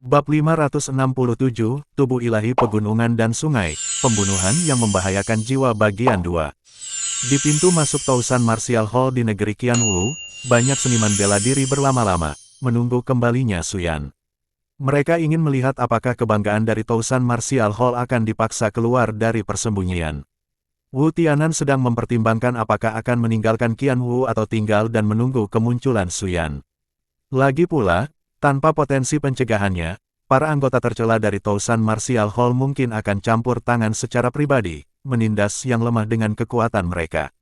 Bab 567, Tubuh Ilahi Pegunungan dan Sungai, Pembunuhan yang Membahayakan Jiwa Bagian 2. Di pintu masuk Tousan Martial Hall di negeri Qianwu, banyak seniman bela diri berlama-lama, menunggu kembalinya Suyan. Mereka ingin melihat apakah kebanggaan dari Tousan Martial Hall akan dipaksa keluar dari persembunyian. Wu Tianan sedang mempertimbangkan apakah akan meninggalkan Qianwu atau tinggal dan menunggu kemunculan Suyan. Lagi pula, tanpa potensi pencegahannya, para anggota tercela dari Tousan Martial Hall mungkin akan campur tangan secara pribadi, menindas yang lemah dengan kekuatan mereka.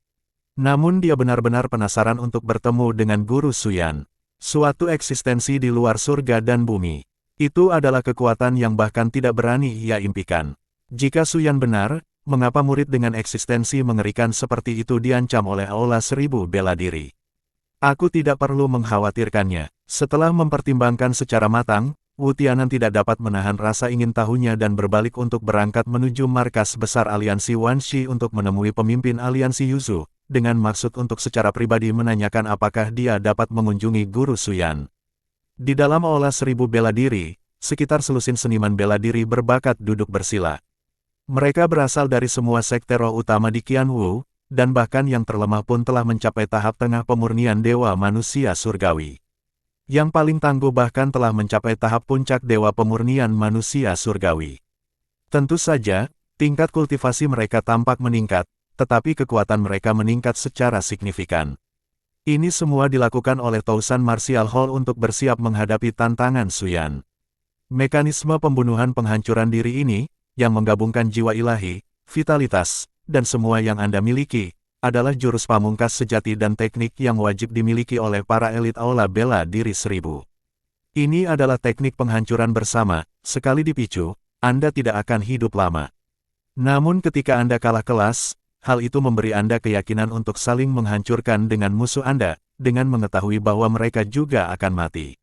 Namun dia benar-benar penasaran untuk bertemu dengan Guru Suyan. Suatu eksistensi di luar surga dan bumi. Itu adalah kekuatan yang bahkan tidak berani ia impikan. Jika Suyan benar, mengapa murid dengan eksistensi mengerikan seperti itu diancam oleh Aula Seribu Bela Diri? Aku tidak perlu mengkhawatirkannya. Setelah mempertimbangkan secara matang, Wu Tianan tidak dapat menahan rasa ingin tahunya dan berbalik untuk berangkat menuju markas besar aliansi Wanshi untuk menemui pemimpin aliansi Yuzu, dengan maksud untuk secara pribadi menanyakan apakah dia dapat mengunjungi Guru Suyan. Di dalam Aula Seribu Bela Diri, sekitar selusin seniman bela diri berbakat duduk bersila. Mereka berasal dari semua sekte roh utama di Qianwu, dan bahkan yang terlemah pun telah mencapai tahap tengah pemurnian Dewa Manusia Surgawi. Yang paling tangguh bahkan telah mencapai tahap puncak Dewa Pemurnian Manusia Surgawi. Tentu saja, tingkat kultivasi mereka tampak meningkat, tetapi kekuatan mereka meningkat secara signifikan. Ini semua dilakukan oleh Tousan Martial Hall untuk bersiap menghadapi tantangan Suyan. Mekanisme pembunuhan penghancuran diri ini, yang menggabungkan jiwa ilahi, vitalitas, dan semua yang Anda miliki, adalah jurus pamungkas sejati dan teknik yang wajib dimiliki oleh para elit Aula Bela Diri 1000. Ini adalah teknik penghancuran bersama, sekali dipicu, Anda tidak akan hidup lama. Namun ketika Anda kalah kelas, hal itu memberi Anda keyakinan untuk saling menghancurkan dengan musuh Anda, dengan mengetahui bahwa mereka juga akan mati.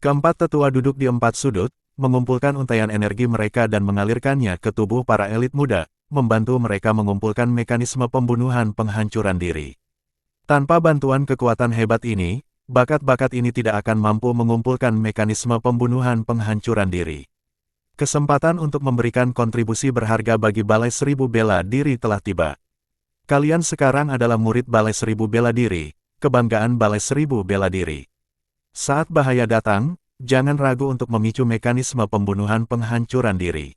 Keempat tetua duduk di empat sudut, mengumpulkan untaian energi mereka dan mengalirkannya ke tubuh para elit muda, membantu mereka mengumpulkan mekanisme pembunuhan penghancuran diri. Tanpa bantuan kekuatan hebat ini, bakat-bakat ini tidak akan mampu mengumpulkan mekanisme pembunuhan penghancuran diri. Kesempatan untuk memberikan kontribusi berharga bagi Balai Seribu Bela Diri telah tiba. Kalian sekarang adalah murid Balai Seribu Bela Diri, kebanggaan Balai Seribu Bela Diri. Saat bahaya datang, jangan ragu untuk memicu mekanisme pembunuhan penghancuran diri.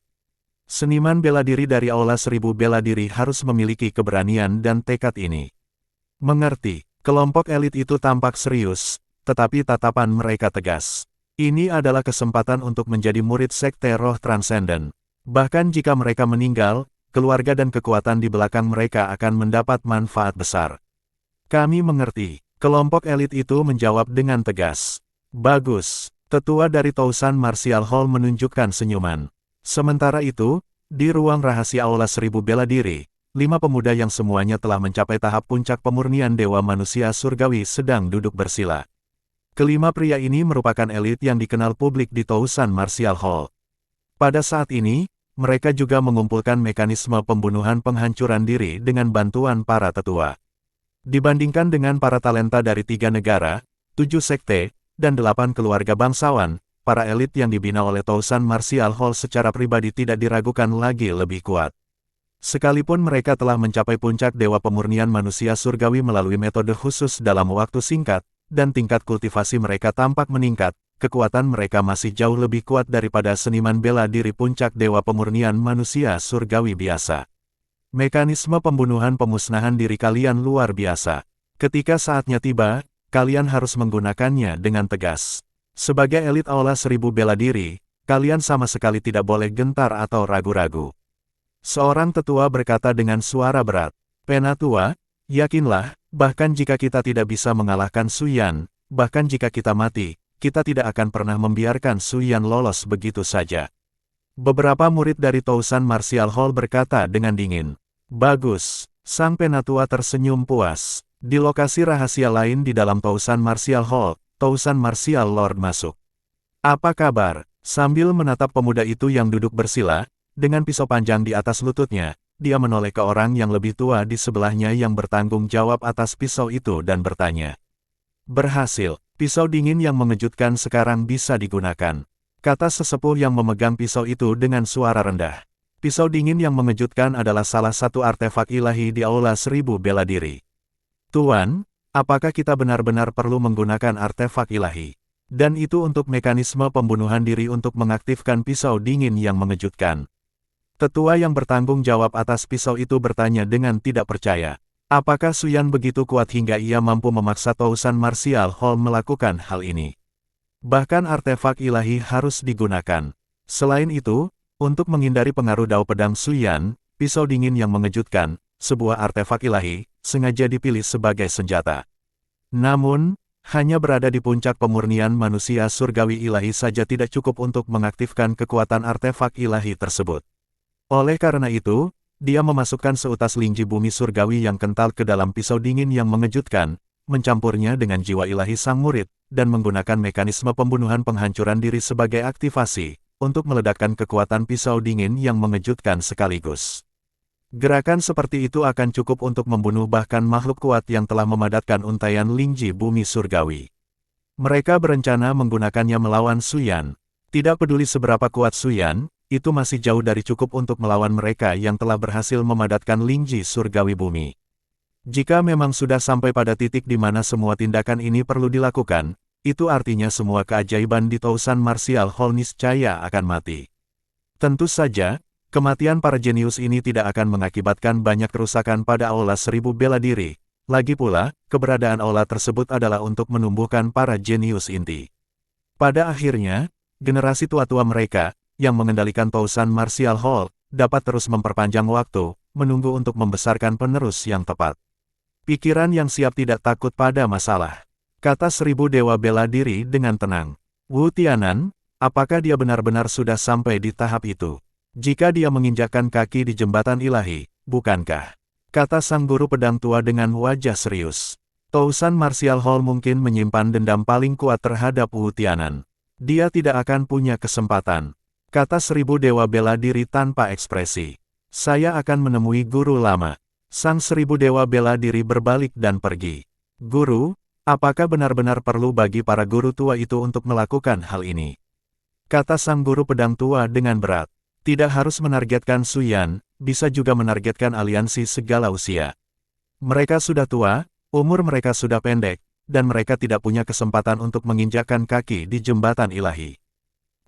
Seniman bela diri dari Aula Seribu Bela Diri harus memiliki keberanian dan tekad ini. Mengerti, kelompok elit itu tampak serius, tetapi tatapan mereka tegas. Ini adalah kesempatan untuk menjadi murid sekte roh transenden. Bahkan jika mereka meninggal, keluarga dan kekuatan di belakang mereka akan mendapat manfaat besar. Kami mengerti, kelompok elit itu menjawab dengan tegas. Bagus, tetua dari Tousan Martial Hall menunjukkan senyuman. Sementara itu, di ruang rahasia Aula Seribu Bela Diri, 5 pemuda yang semuanya telah mencapai tahap puncak pemurnian Dewa Manusia Surgawi sedang duduk bersila. Kelima pria ini merupakan elit yang dikenal publik di Tousan Martial Hall. Pada saat ini, mereka juga mengumpulkan mekanisme pembunuhan penghancuran diri dengan bantuan para tetua. Dibandingkan dengan para talenta dari 3 negara, 7 sekte, dan 8 keluarga bangsawan, para elit yang dibina oleh Tousan Martial Hall secara pribadi tidak diragukan lagi lebih kuat. Sekalipun mereka telah mencapai puncak Dewa Pemurnian Manusia Surgawi melalui metode khusus dalam waktu singkat, dan tingkat kultivasi mereka tampak meningkat, kekuatan mereka masih jauh lebih kuat daripada seniman bela diri puncak Dewa Pemurnian Manusia Surgawi biasa. Mekanisme pembunuhan pemusnahan diri kalian luar biasa. Ketika saatnya tiba, kalian harus menggunakannya dengan tegas. Sebagai elit Aula Seribu Bela Diri, kalian sama sekali tidak boleh gentar atau ragu-ragu. Seorang tetua berkata dengan suara berat, Penatua, yakinlah, bahkan jika kita tidak bisa mengalahkan Suyan, bahkan jika kita mati, kita tidak akan pernah membiarkan Suyan lolos begitu saja. Beberapa murid dari Tousan Martial Hall berkata dengan dingin, Bagus, sang Penatua tersenyum puas. Di lokasi rahasia lain di dalam Tousan Martial Hall, Tousan Martial Lord masuk. Apa kabar? Sambil menatap pemuda itu yang duduk bersila, dengan pisau panjang di atas lututnya, dia menoleh ke orang yang lebih tua di sebelahnya yang bertanggung jawab atas pisau itu dan bertanya. Berhasil, pisau dingin yang mengejutkan sekarang bisa digunakan. kata sesepuh yang memegang pisau itu dengan suara rendah. Pisau dingin yang mengejutkan adalah salah satu artefak ilahi di Aula Seribu Bela Diri. Tuan, apakah kita benar-benar perlu menggunakan artefak ilahi? Dan itu untuk mekanisme pembunuhan diri untuk mengaktifkan pisau dingin yang mengejutkan. Tetua yang bertanggung jawab atas pisau itu bertanya dengan tidak percaya. Apakah Suyan begitu kuat hingga ia mampu memaksa Tousan Martial Hall melakukan hal ini? Bahkan artefak ilahi harus digunakan. Selain itu, untuk menghindari pengaruh dao pedang Suyan, pisau dingin yang mengejutkan, sebuah artefak ilahi, sengaja dipilih sebagai senjata. Namun, hanya berada di puncak pemurnian manusia surgawi ilahi saja tidak cukup untuk mengaktifkan kekuatan artefak ilahi tersebut. Oleh karena itu, dia memasukkan seutas lingji bumi surgawi yang kental ke dalam pisau dingin yang mengejutkan, mencampurnya dengan jiwa ilahi sang murid, dan menggunakan mekanisme pembunuhan penghancuran diri sebagai aktivasi, untuk meledakkan kekuatan pisau dingin yang mengejutkan sekaligus. Gerakan seperti itu akan cukup untuk membunuh bahkan makhluk kuat yang telah memadatkan untaian lingji bumi surgawi. Mereka berencana menggunakannya melawan Suyan. Tidak peduli seberapa kuat Suyan, itu masih jauh dari cukup untuk melawan mereka yang telah berhasil memadatkan lingji surgawi bumi. Jika memang sudah sampai pada titik di mana semua tindakan ini perlu dilakukan, itu artinya semua keajaiban di Tousan Martial Hall niscaya akan mati. Tentu saja, kematian para jenius ini tidak akan mengakibatkan banyak kerusakan pada Aula Seribu Bela Diri. Lagi pula, keberadaan aula tersebut adalah untuk menumbuhkan para jenius inti. Pada akhirnya, generasi tua-tua mereka, yang mengendalikan Tousan Martial Hall, dapat terus memperpanjang waktu, menunggu untuk membesarkan penerus yang tepat. Pikiran yang siap tidak takut pada masalah. Kata 1000 Dewa Bela Diri dengan tenang. Wu Tianan, apakah dia benar-benar sudah sampai di tahap itu? Jika dia menginjakkan kaki di jembatan ilahi, bukankah? Kata sang guru pedang tua dengan wajah serius. Tousan Martial Hall mungkin menyimpan dendam paling kuat terhadap Wu Tianan. Dia tidak akan punya kesempatan. Kata 1000 Dewa Bela Diri tanpa ekspresi. Saya akan menemui guru lama. Sang 1000 Dewa Bela Diri berbalik dan pergi. Guru, apakah benar-benar perlu bagi para guru tua itu untuk melakukan hal ini? Kata sang guru pedang tua dengan berat. Tidak harus menargetkan Suyan, bisa juga menargetkan aliansi segala usia. Mereka sudah tua, umur mereka sudah pendek, dan mereka tidak punya kesempatan untuk menginjakkan kaki di jembatan ilahi.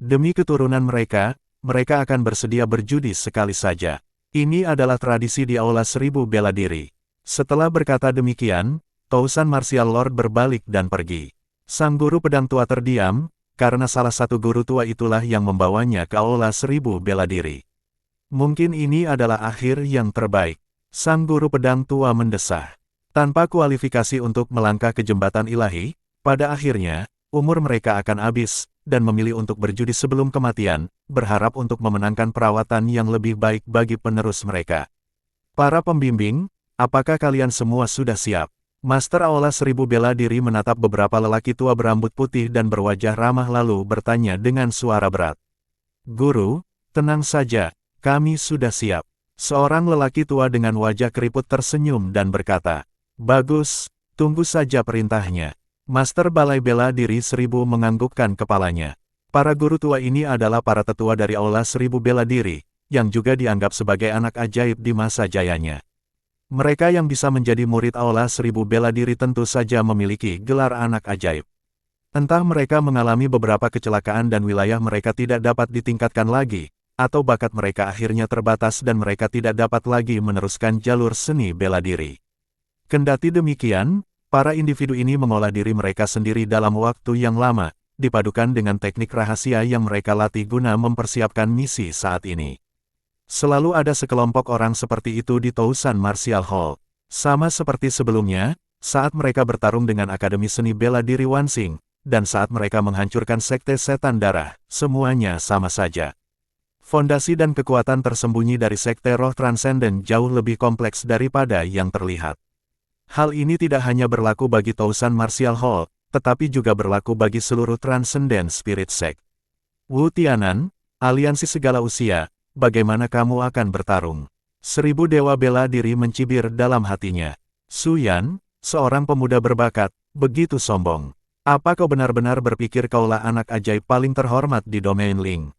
Demi keturunan mereka, mereka akan bersedia berjudi sekali saja. Ini adalah tradisi di Aula Seribu Bela Diri. Setelah berkata demikian, Tousan Martial Lord berbalik dan pergi. Sang guru pedang tua terdiam, karena salah satu guru tua itulah yang membawanya ke Aula Seribu Bela Diri. Mungkin ini adalah akhir yang terbaik. Sang guru pedang tua mendesah. Tanpa kualifikasi untuk melangkah ke jembatan ilahi, pada akhirnya, umur mereka akan habis, dan memilih untuk berjudi sebelum kematian, berharap untuk memenangkan perawatan yang lebih baik bagi penerus mereka. Para pembimbing, apakah kalian semua sudah siap? Master Aula Seribu Bela Diri menatap beberapa lelaki tua berambut putih dan berwajah ramah lalu bertanya dengan suara berat. Guru, tenang saja, kami sudah siap. Seorang lelaki tua dengan wajah keriput tersenyum dan berkata, bagus, tunggu saja perintahnya. Master Balai Bela Diri 1000 menganggukkan kepalanya. Para guru tua ini adalah para tetua dari Aula Seribu Bela Diri, yang juga dianggap sebagai anak ajaib di masa jayanya. Mereka yang bisa menjadi murid Aula Seribu Bela Diri tentu saja memiliki gelar anak ajaib. Entah mereka mengalami beberapa kecelakaan dan wilayah mereka tidak dapat ditingkatkan lagi, atau bakat mereka akhirnya terbatas dan mereka tidak dapat lagi meneruskan jalur seni bela diri. Kendati demikian, para individu ini mengolah diri mereka sendiri dalam waktu yang lama, dipadukan dengan teknik rahasia yang mereka latih guna mempersiapkan misi saat ini. Selalu ada sekelompok orang seperti itu di Tousan Martial Hall. Sama seperti sebelumnya, saat mereka bertarung dengan Akademi Seni Bela Diri Wansing, dan saat mereka menghancurkan Sekte Setan Darah, semuanya sama saja. Fondasi dan kekuatan tersembunyi dari Sekte Roh Transenden jauh lebih kompleks daripada yang terlihat. Hal ini tidak hanya berlaku bagi Tousan Martial Hall, tetapi juga berlaku bagi seluruh Transcendent Spirit Sect. Wu Tianan, aliansi segala usia, bagaimana kamu akan bertarung? 1000 Dewa Bela Diri mencibir dalam hatinya. Suyan, seorang pemuda berbakat, begitu sombong. Apa kau benar-benar berpikir kaulah anak ajaib paling terhormat di domain Ling?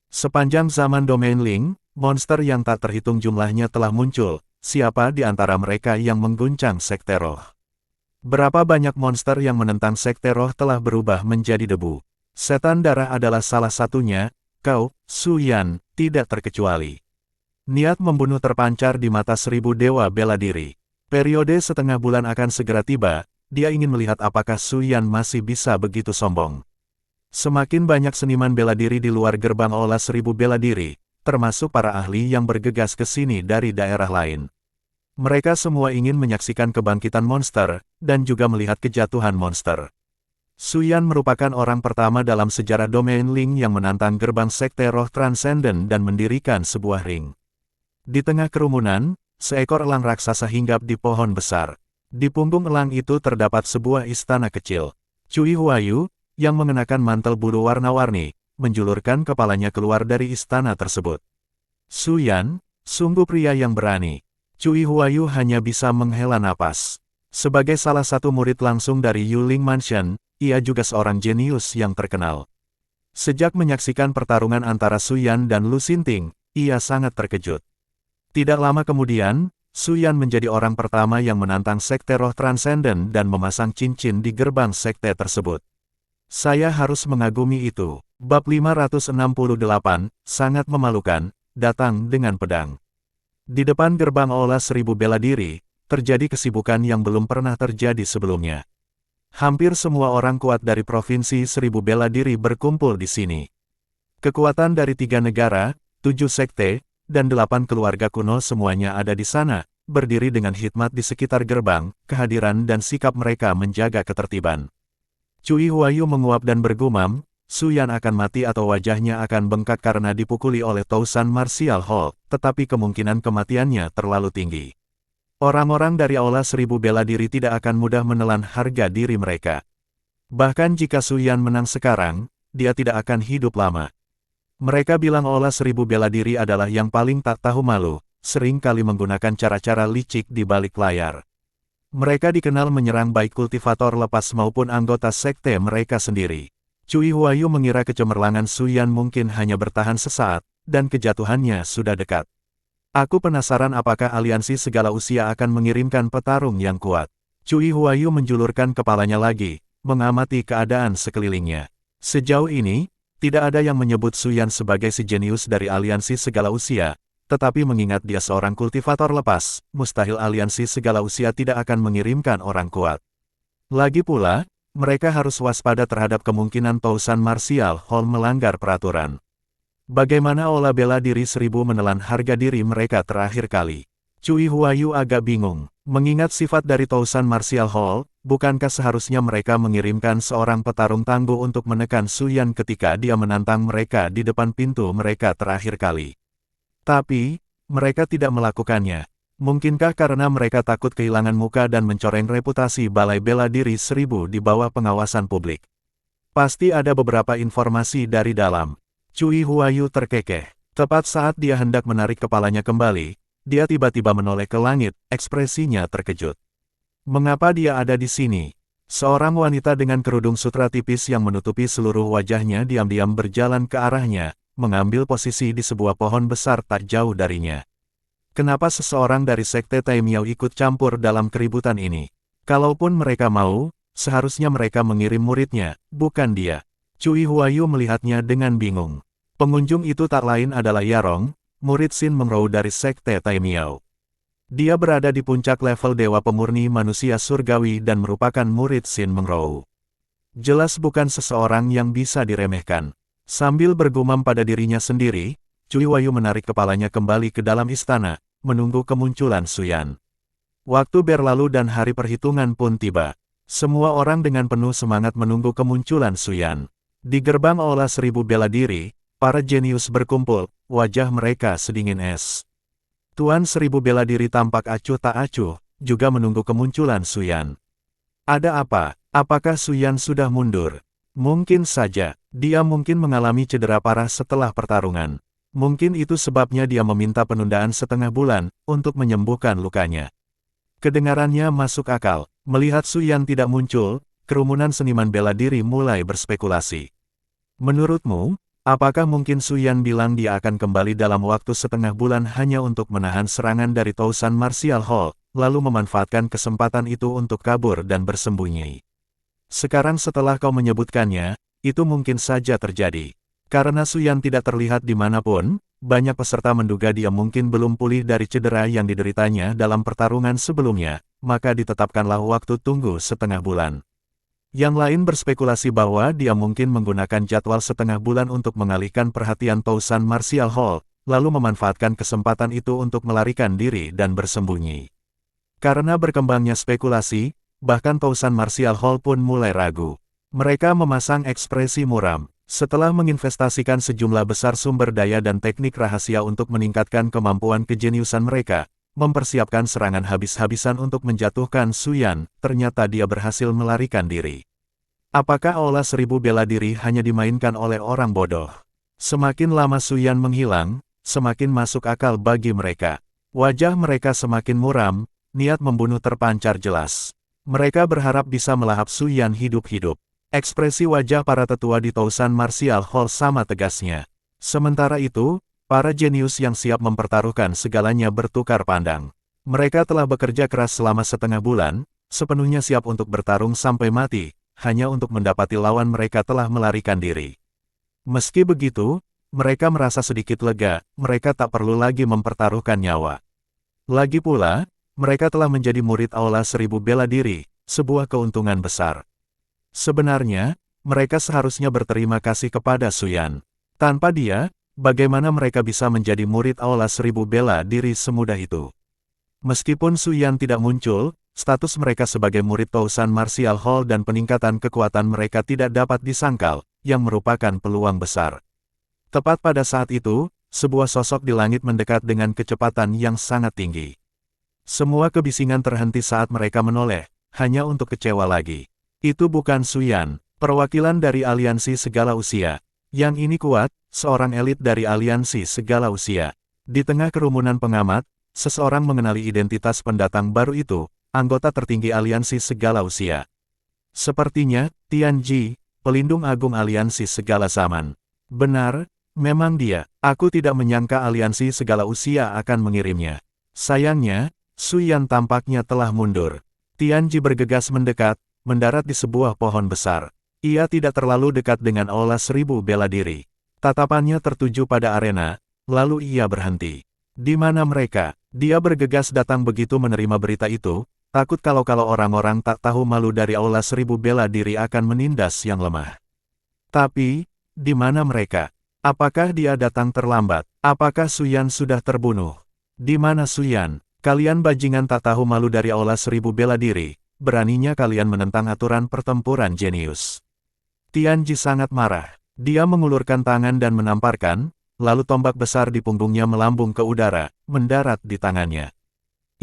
Sepanjang zaman domain Ling, monster yang tak terhitung jumlahnya telah muncul. Siapa di antara mereka yang mengguncang Sekte Roh? Berapa banyak monster yang menentang Sekte Roh telah berubah menjadi debu? Setan darah adalah salah satunya. Kau, Su Yan, tidak terkecuali. Niat membunuh terpancar di mata 1000 dewa bela diri. Periode setengah bulan akan segera tiba. Dia ingin melihat apakah Su Yan masih bisa begitu sombong. Semakin banyak seniman bela diri di luar gerbang aula 1000 bela diri, termasuk para ahli yang bergegas ke sini dari daerah lain. Mereka semua ingin menyaksikan kebangkitan monster, dan juga melihat kejatuhan monster. Su Yan merupakan orang pertama dalam sejarah domain Ling yang menantang gerbang Sekte Roh Transcendent dan mendirikan sebuah ring. Di tengah kerumunan, seekor elang raksasa hinggap di pohon besar. Di punggung elang itu terdapat sebuah istana kecil. Cui Huayu, yang mengenakan mantel bulu warna-warni, menjulurkan kepalanya keluar dari istana tersebut. Su Yan, sungguh pria yang berani. Cui Huayu hanya bisa menghela napas. Sebagai salah satu murid langsung dari Yuling Mansion, ia juga seorang jenius yang terkenal. Sejak menyaksikan pertarungan antara Su Yan dan Lu Xinting, ia sangat terkejut. Tidak lama kemudian, Su Yan menjadi orang pertama yang menantang Sekte Roh Transcendent dan memasang cincin di gerbang sekte tersebut. Saya harus mengagumi itu. Bab 568, sangat memalukan, datang dengan pedang. Di depan gerbang aula 1000 bela diri, terjadi kesibukan yang belum pernah terjadi sebelumnya. Hampir semua orang kuat dari provinsi 1000 bela diri berkumpul di sini. Kekuatan dari 3 negara, 7 sekte, dan 8 keluarga kuno semuanya ada di sana, berdiri dengan hikmat di sekitar gerbang. Kehadiran dan sikap mereka menjaga ketertiban. Cui Huayu menguap dan bergumam, Su Yan akan mati atau wajahnya akan bengkak karena dipukuli oleh Tousan Martial Hall, tetapi kemungkinan kematiannya terlalu tinggi. Orang-orang dari aula 1000 bela diri tidak akan mudah menelan harga diri mereka. Bahkan jika Su Yan menang sekarang, dia tidak akan hidup lama. Mereka bilang aula 1000 bela diri adalah yang paling tak tahu malu, sering kali menggunakan cara-cara licik di balik layar. Mereka dikenal menyerang baik kultivator lepas maupun anggota sekte mereka sendiri. Cui Huayu mengira kecemerlangan Su Yan mungkin hanya bertahan sesaat, dan kejatuhannya sudah dekat. Aku penasaran apakah aliansi segala usia akan mengirimkan petarung yang kuat. Cui Huayu menjulurkan kepalanya lagi, mengamati keadaan sekelilingnya. Sejauh ini, tidak ada yang menyebut Su Yan sebagai si jenius dari aliansi segala usia, tetapi mengingat dia seorang kultivator lepas, mustahil aliansi segala usia tidak akan mengirimkan orang kuat. Lagi pula, mereka harus waspada terhadap kemungkinan Tousan Martial Hall melanggar peraturan. Bagaimana aula bela diri 1000 menelan harga diri mereka terakhir kali? Cui Huayu agak bingung. Mengingat sifat dari Tousan Martial Hall, bukankah seharusnya mereka mengirimkan seorang petarung tangguh untuk menekan Su Yan ketika dia menantang mereka di depan pintu mereka terakhir kali? Tapi, mereka tidak melakukannya. Mungkinkah karena mereka takut kehilangan muka dan mencoreng reputasi balai bela diri 1000 di bawah pengawasan publik? Pasti ada beberapa informasi dari dalam. Cui Huayu terkekeh. Tepat saat dia hendak menarik kepalanya kembali, dia tiba-tiba menoleh ke langit, ekspresinya terkejut. Mengapa dia ada di sini? Seorang wanita dengan kerudung sutra tipis yang menutupi seluruh wajahnya diam-diam berjalan ke arahnya, mengambil posisi di sebuah pohon besar tak jauh darinya. Kenapa seseorang dari Sekte Tai Miao ikut campur dalam keributan ini? Kalaupun mereka mau, seharusnya mereka mengirim muridnya, bukan dia. Cui Huayu melihatnya dengan bingung. Pengunjung itu tak lain adalah Yarong, murid Xin Mengrou dari Sekte Tai Miao. Dia berada di puncak level Dewa Pemurni Manusia Surgawi dan merupakan murid Xin Mengrou. Jelas bukan seseorang yang bisa diremehkan. Sambil bergumam pada dirinya sendiri, Cui Huayu menarik kepalanya kembali ke dalam istana, menunggu kemunculan Su Yan. Waktu berlalu dan hari perhitungan pun tiba. Semua orang dengan penuh semangat menunggu kemunculan Su Yan. Di gerbang aula 1000 bela diri, para jenius berkumpul, wajah mereka sedingin es. Tuan 1000 bela diri tampak acuh tak acuh, juga menunggu kemunculan Su Yan. Ada apa? Apakah Su Yan sudah mundur? Mungkin saja, dia mungkin mengalami cedera parah setelah pertarungan. Mungkin itu sebabnya dia meminta penundaan setengah bulan, untuk menyembuhkan lukanya. Kedengarannya masuk akal. Melihat Su Yan tidak muncul, kerumunan seniman bela diri mulai berspekulasi. Menurutmu, apakah mungkin Su Yan bilang dia akan kembali dalam waktu setengah bulan hanya untuk menahan serangan dari Tousan Martial Hall, lalu memanfaatkan kesempatan itu untuk kabur dan bersembunyi? Sekarang setelah kau menyebutkannya, itu mungkin saja terjadi. Karena Su Yan tidak terlihat dimanapun, banyak peserta menduga dia mungkin belum pulih dari cedera yang dideritanya dalam pertarungan sebelumnya, maka ditetapkanlah waktu tunggu setengah bulan. Yang lain berspekulasi bahwa dia mungkin menggunakan jadwal setengah bulan untuk mengalihkan perhatian Tousan Martial Hall, lalu memanfaatkan kesempatan itu untuk melarikan diri dan bersembunyi. Karena berkembangnya spekulasi, bahkan Tousan Martial Hall pun mulai ragu. Mereka memasang ekspresi muram. Setelah menginvestasikan sejumlah besar sumber daya dan teknik rahasia untuk meningkatkan kemampuan kejeniusan mereka, mempersiapkan serangan habis-habisan untuk menjatuhkan Su Yan, ternyata dia berhasil melarikan diri. Apakah Aula Seribu Bela Diri hanya dimainkan oleh orang bodoh? Semakin lama Su Yan menghilang, semakin masuk akal bagi mereka. Wajah mereka semakin muram, niat membunuh terpancar jelas. Mereka berharap bisa melahap Su Yan hidup-hidup. Ekspresi wajah para tetua di Tousan Martial Hall sama tegasnya. Sementara itu, para jenius yang siap mempertaruhkan segalanya bertukar pandang. Mereka telah bekerja keras selama setengah bulan, sepenuhnya siap untuk bertarung sampai mati, hanya untuk mendapati lawan mereka telah melarikan diri. Meski begitu, mereka merasa sedikit lega, mereka tak perlu lagi mempertaruhkan nyawa. Lagi pula, mereka telah menjadi murid Aula Seribu Bela Diri, sebuah keuntungan besar. Sebenarnya, mereka seharusnya berterima kasih kepada Su Yan. Tanpa dia, bagaimana mereka bisa menjadi murid Aula Seribu Bela Diri semudah itu? Meskipun Su Yan tidak muncul, status mereka sebagai murid Tousan Martial Hall dan peningkatan kekuatan mereka tidak dapat disangkal, yang merupakan peluang besar. Tepat pada saat itu, sebuah sosok di langit mendekat dengan kecepatan yang sangat tinggi. Semua kebisingan terhenti saat mereka menoleh, hanya untuk kecewa lagi. Itu bukan Su Yan, perwakilan dari aliansi segala usia. Yang ini kuat, seorang elit dari aliansi segala usia. Di tengah kerumunan pengamat, seseorang mengenali identitas pendatang baru itu, anggota tertinggi aliansi segala usia. Sepertinya, Tian Ji, pelindung agung aliansi segala zaman. Benar, memang dia. Aku tidak menyangka aliansi segala usia akan mengirimnya. Sayangnya, Su Yan tampaknya telah mundur. Tian Ji bergegas mendekat, mendarat di sebuah pohon besar. Ia tidak terlalu dekat dengan Aula Seribu Bela Diri. Tatapannya tertuju pada arena, lalu ia berhenti. Di mana mereka? Dia bergegas datang begitu menerima berita itu, takut kalau orang-orang tak tahu malu dari Aula Seribu Bela Diri akan menindas yang lemah. Tapi, di mana mereka? Apakah dia datang terlambat? Apakah Su Yan sudah terbunuh? Di mana Su Yan? Kalian bajingan tak tahu malu dari Aula Seribu Bela Diri. Beraninya kalian menentang aturan pertempuran jenius. Tian Ji sangat marah. Dia mengulurkan tangan dan menamparkan, lalu tombak besar di punggungnya melambung ke udara, mendarat di tangannya.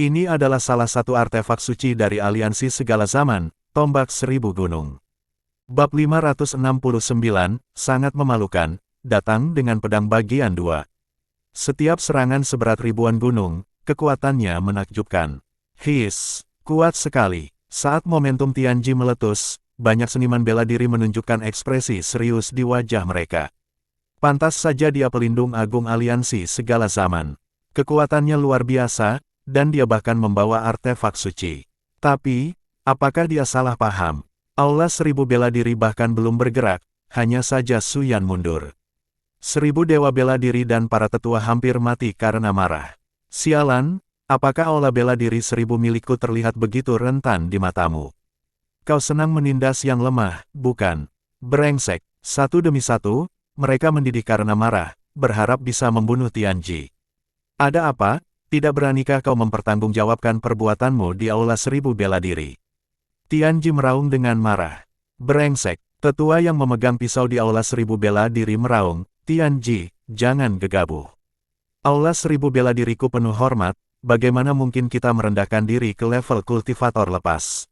Ini adalah salah satu artefak suci dari aliansi segala zaman, tombak 1000 gunung. Bab 569, sangat memalukan, datang dengan pedang bagian 2. Setiap serangan seberat ribuan gunung, kekuatannya menakjubkan. Kuat sekali. Saat momentum Tian Ji meletus, banyak seniman bela diri menunjukkan ekspresi serius di wajah mereka. Pantas saja dia pelindung agung aliansi segala zaman. Kekuatannya luar biasa, dan dia bahkan membawa artefak suci. Tapi, apakah dia salah paham? Aula Seribu Bela Diri bahkan belum bergerak, hanya saja Su Yan mundur. 1000 dewa bela diri dan para tetua hampir mati karena marah. Sialan! Apakah Aula Bela Diri 1000 milikku terlihat begitu rentan di matamu? Kau senang menindas yang lemah, bukan? Brengsek. Satu demi satu, mereka mendidih karena marah, berharap bisa membunuh Tian Ji. Ada apa? Tidak beranikah kau mempertanggungjawabkan perbuatanmu di Aula Seribu Bela Diri? Tian Ji meraung dengan marah. Brengsek. Tetua yang memegang pisau di Aula Seribu Bela Diri meraung, Tian Ji, jangan gegabah. Aula Seribu Bela Diriku penuh hormat. Bagaimana mungkin kita merendahkan diri ke level kultivator lepas?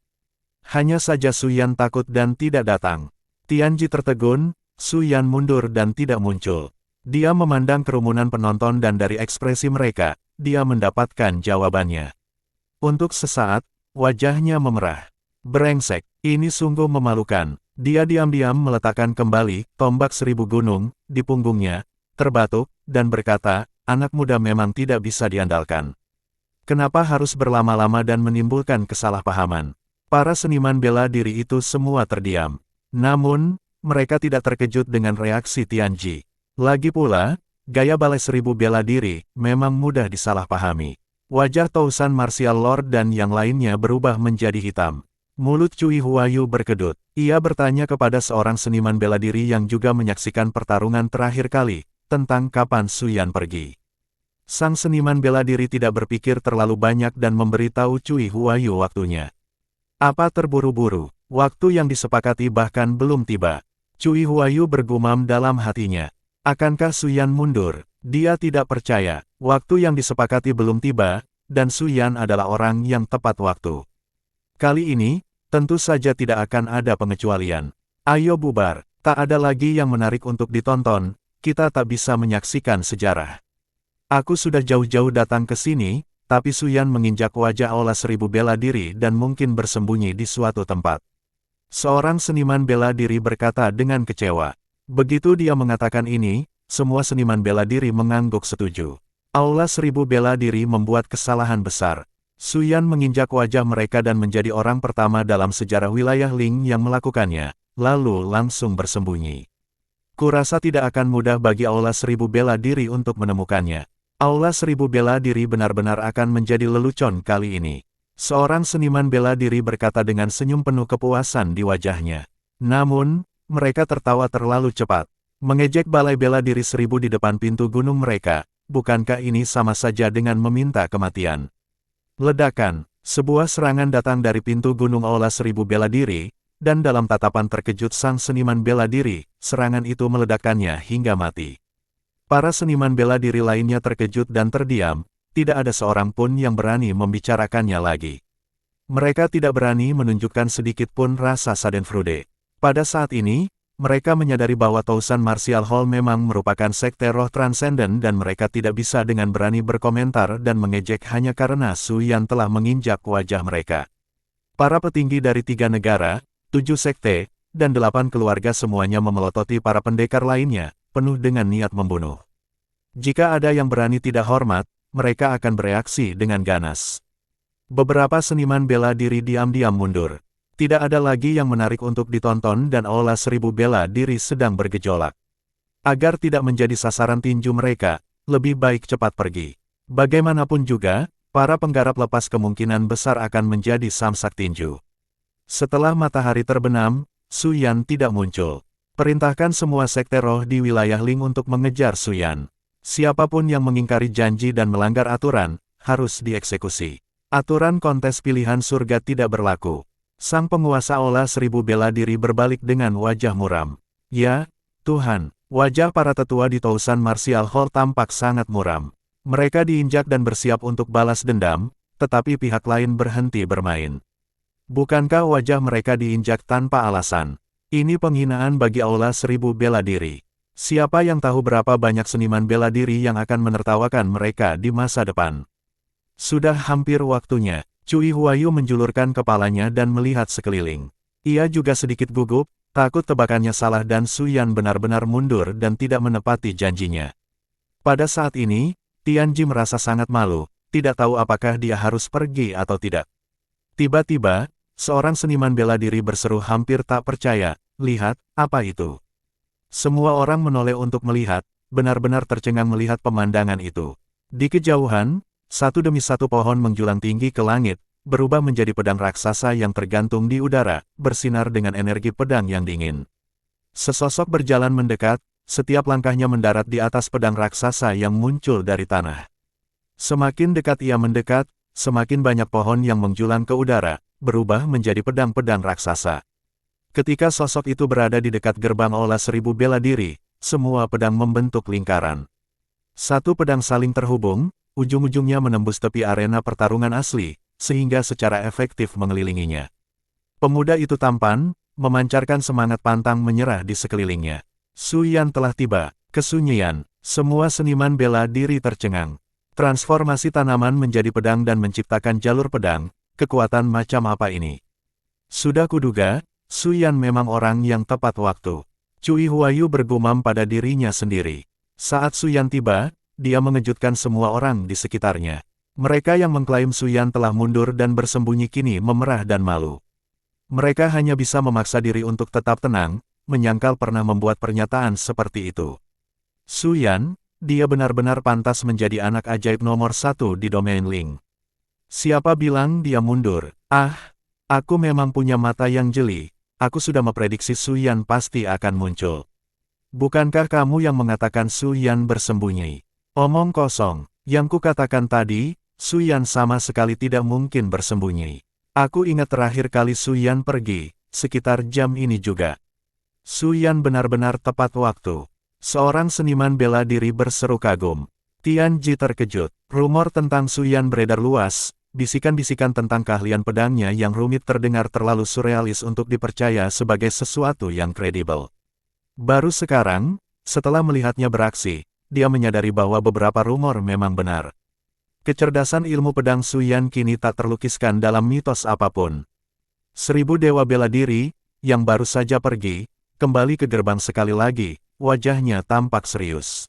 Hanya saja Su Yan takut dan tidak datang. Tian Ji tertegun, Su Yan mundur dan tidak muncul. Dia memandang kerumunan penonton dan dari ekspresi mereka, dia mendapatkan jawabannya. Untuk sesaat, wajahnya memerah. Brengsek, ini sungguh memalukan. Dia diam-diam meletakkan kembali tombak 1000 gunung di punggungnya, terbatuk, dan berkata, anak muda memang tidak bisa diandalkan. Kenapa harus berlama-lama dan menimbulkan kesalahpahaman? Para seniman bela diri itu semua terdiam. Namun, mereka tidak terkejut dengan reaksi Tianji. Lagi pula, gaya balai 1000 bela diri memang mudah disalahpahami. Wajah Tousan Martial Lord dan yang lainnya berubah menjadi hitam. Mulut Cui Huayu berkedut. Ia bertanya kepada seorang seniman bela diri yang juga menyaksikan pertarungan terakhir kali, tentang kapan Suyan pergi. Sang seniman bela diri tidak berpikir terlalu banyak dan memberitahu Cui Huayu waktunya. Apa terburu-buru? Waktu yang disepakati bahkan belum tiba. Cui Huayu bergumam dalam hatinya. Akankah Suyan mundur? Dia tidak percaya. Waktu yang disepakati belum tiba, dan Suyan adalah orang yang tepat waktu. Kali ini, tentu saja tidak akan ada pengecualian. Ayo bubar, tak ada lagi yang menarik untuk ditonton, kita tak bisa menyaksikan sejarah. Aku sudah jauh-jauh datang ke sini, tapi Suyan menginjak wajah Aula 1000 bela diri dan mungkin bersembunyi di suatu tempat. Seorang seniman bela diri berkata dengan kecewa. Begitu dia mengatakan ini, semua seniman bela diri mengangguk setuju. Aula 1000 bela diri membuat kesalahan besar. Suyan menginjak wajah mereka dan menjadi orang pertama dalam sejarah wilayah Ling yang melakukannya, lalu langsung bersembunyi. Kurasa tidak akan mudah bagi Aula 1000 bela diri untuk menemukannya. Aula 1000 bela diri benar-benar akan menjadi lelucon kali ini. Seorang seniman bela diri berkata dengan senyum penuh kepuasan di wajahnya. Namun, mereka tertawa terlalu cepat. Mengejek balai bela diri 1000 di depan pintu gunung mereka, bukankah ini sama saja dengan meminta kematian? Ledakan, sebuah serangan datang dari pintu gunung Aula 1000 bela diri, dan dalam tatapan terkejut sang seniman bela diri, serangan itu meledakkannya hingga mati. Para seniman bela diri lainnya terkejut dan terdiam, tidak ada seorang pun yang berani membicarakannya lagi. Mereka tidak berani menunjukkan sedikit pun rasa schadenfreude. Pada saat ini, mereka menyadari bahwa Tousan Martial Hall memang merupakan sekte roh transenden dan mereka tidak bisa dengan berani berkomentar dan mengejek hanya karena Suyan telah menginjak wajah mereka. Para petinggi dari 3 negara, 7 sekte, dan 8 keluarga semuanya memelototi para pendekar lainnya, penuh dengan niat membunuh. Jika ada yang berani tidak hormat, mereka akan bereaksi dengan ganas. Beberapa seniman bela diri diam-diam mundur. Tidak ada lagi yang menarik untuk ditonton dan Aula 1000 bela diri sedang bergejolak. Agar tidak menjadi sasaran tinju mereka, lebih baik cepat pergi. Bagaimanapun juga, para penggarap lepas kemungkinan besar akan menjadi samsak tinju. Setelah matahari terbenam, Suyan tidak muncul. Perintahkan semua sekte roh di wilayah Ling untuk mengejar Suyan. Siapapun yang mengingkari janji dan melanggar aturan, harus dieksekusi. Aturan kontes pilihan surga tidak berlaku. Sang penguasa Aula 1000 bela diri berbalik dengan wajah muram. Ya, Tuhan, wajah para tetua di Tousan Martial Hall tampak sangat muram. Mereka diinjak dan bersiap untuk balas dendam, tetapi pihak lain berhenti bermain. Bukankah wajah mereka diinjak tanpa alasan? Ini penghinaan bagi Aula 1000 bela diri. Siapa yang tahu berapa banyak seniman bela diri yang akan menertawakan mereka di masa depan? Sudah hampir waktunya. Cui Huayu menjulurkan kepalanya dan melihat sekeliling. Ia juga sedikit gugup, takut tebakannya salah dan Suyan benar-benar mundur dan tidak menepati janjinya. Pada saat ini, Tianji merasa sangat malu, tidak tahu apakah dia harus pergi atau tidak. Tiba-tiba, seorang seniman bela diri berseru hampir tak percaya, lihat, apa itu? Semua orang menoleh untuk melihat, benar-benar tercengang melihat pemandangan itu. Di kejauhan, satu demi satu pohon menjulang tinggi ke langit, berubah menjadi pedang raksasa yang tergantung di udara, bersinar dengan energi pedang yang dingin. Sesosok berjalan mendekat, setiap langkahnya mendarat di atas pedang raksasa yang muncul dari tanah. Semakin dekat ia mendekat, semakin banyak pohon yang menjulang ke udara, berubah menjadi pedang-pedang raksasa. Ketika sosok itu berada di dekat gerbang Aula 1000 bela diri, semua pedang membentuk lingkaran. Satu pedang saling terhubung, ujung-ujungnya menembus tepi arena pertarungan asli, sehingga secara efektif mengelilinginya. Pemuda itu tampan, memancarkan semangat pantang menyerah di sekelilingnya. Suyan telah tiba. Kesunyian, semua seniman bela diri tercengang. Transformasi tanaman menjadi pedang dan menciptakan jalur pedang, kekuatan macam apa ini? Sudah kuduga, Su Yan memang orang yang tepat waktu. Cui Huayu bergumam pada dirinya sendiri. Saat Su Yan tiba, dia mengejutkan semua orang di sekitarnya. Mereka yang mengklaim Su Yan telah mundur dan bersembunyi kini memerah dan malu. Mereka hanya bisa memaksa diri untuk tetap tenang, menyangkal pernah membuat pernyataan seperti itu. Su Yan, dia benar-benar pantas menjadi anak ajaib nomor 1 di domain Ling. Siapa bilang dia mundur? Ah, aku memang punya mata yang jeli. Aku sudah memprediksi Su Yan pasti akan muncul. Bukankah kamu yang mengatakan Su Yan bersembunyi? Omong kosong. Yang kukatakan tadi, Su Yan sama sekali tidak mungkin bersembunyi. Aku ingat terakhir kali Su Yan pergi, sekitar jam ini juga. Su Yan benar-benar tepat waktu. Seorang seniman bela diri berseru kagum. Tian Ji terkejut. Rumor tentang Su Yan beredar luas. Bisikan-bisikan tentang keahlian pedangnya yang rumit terdengar terlalu surrealis untuk dipercaya sebagai sesuatu yang kredibel. Baru sekarang, setelah melihatnya beraksi, dia menyadari bahwa beberapa rumor memang benar. Kecerdasan ilmu pedang Su Yan kini tak terlukiskan dalam mitos apapun. 1000 dewa bela diri, yang baru saja pergi, kembali ke gerbang sekali lagi, wajahnya tampak serius.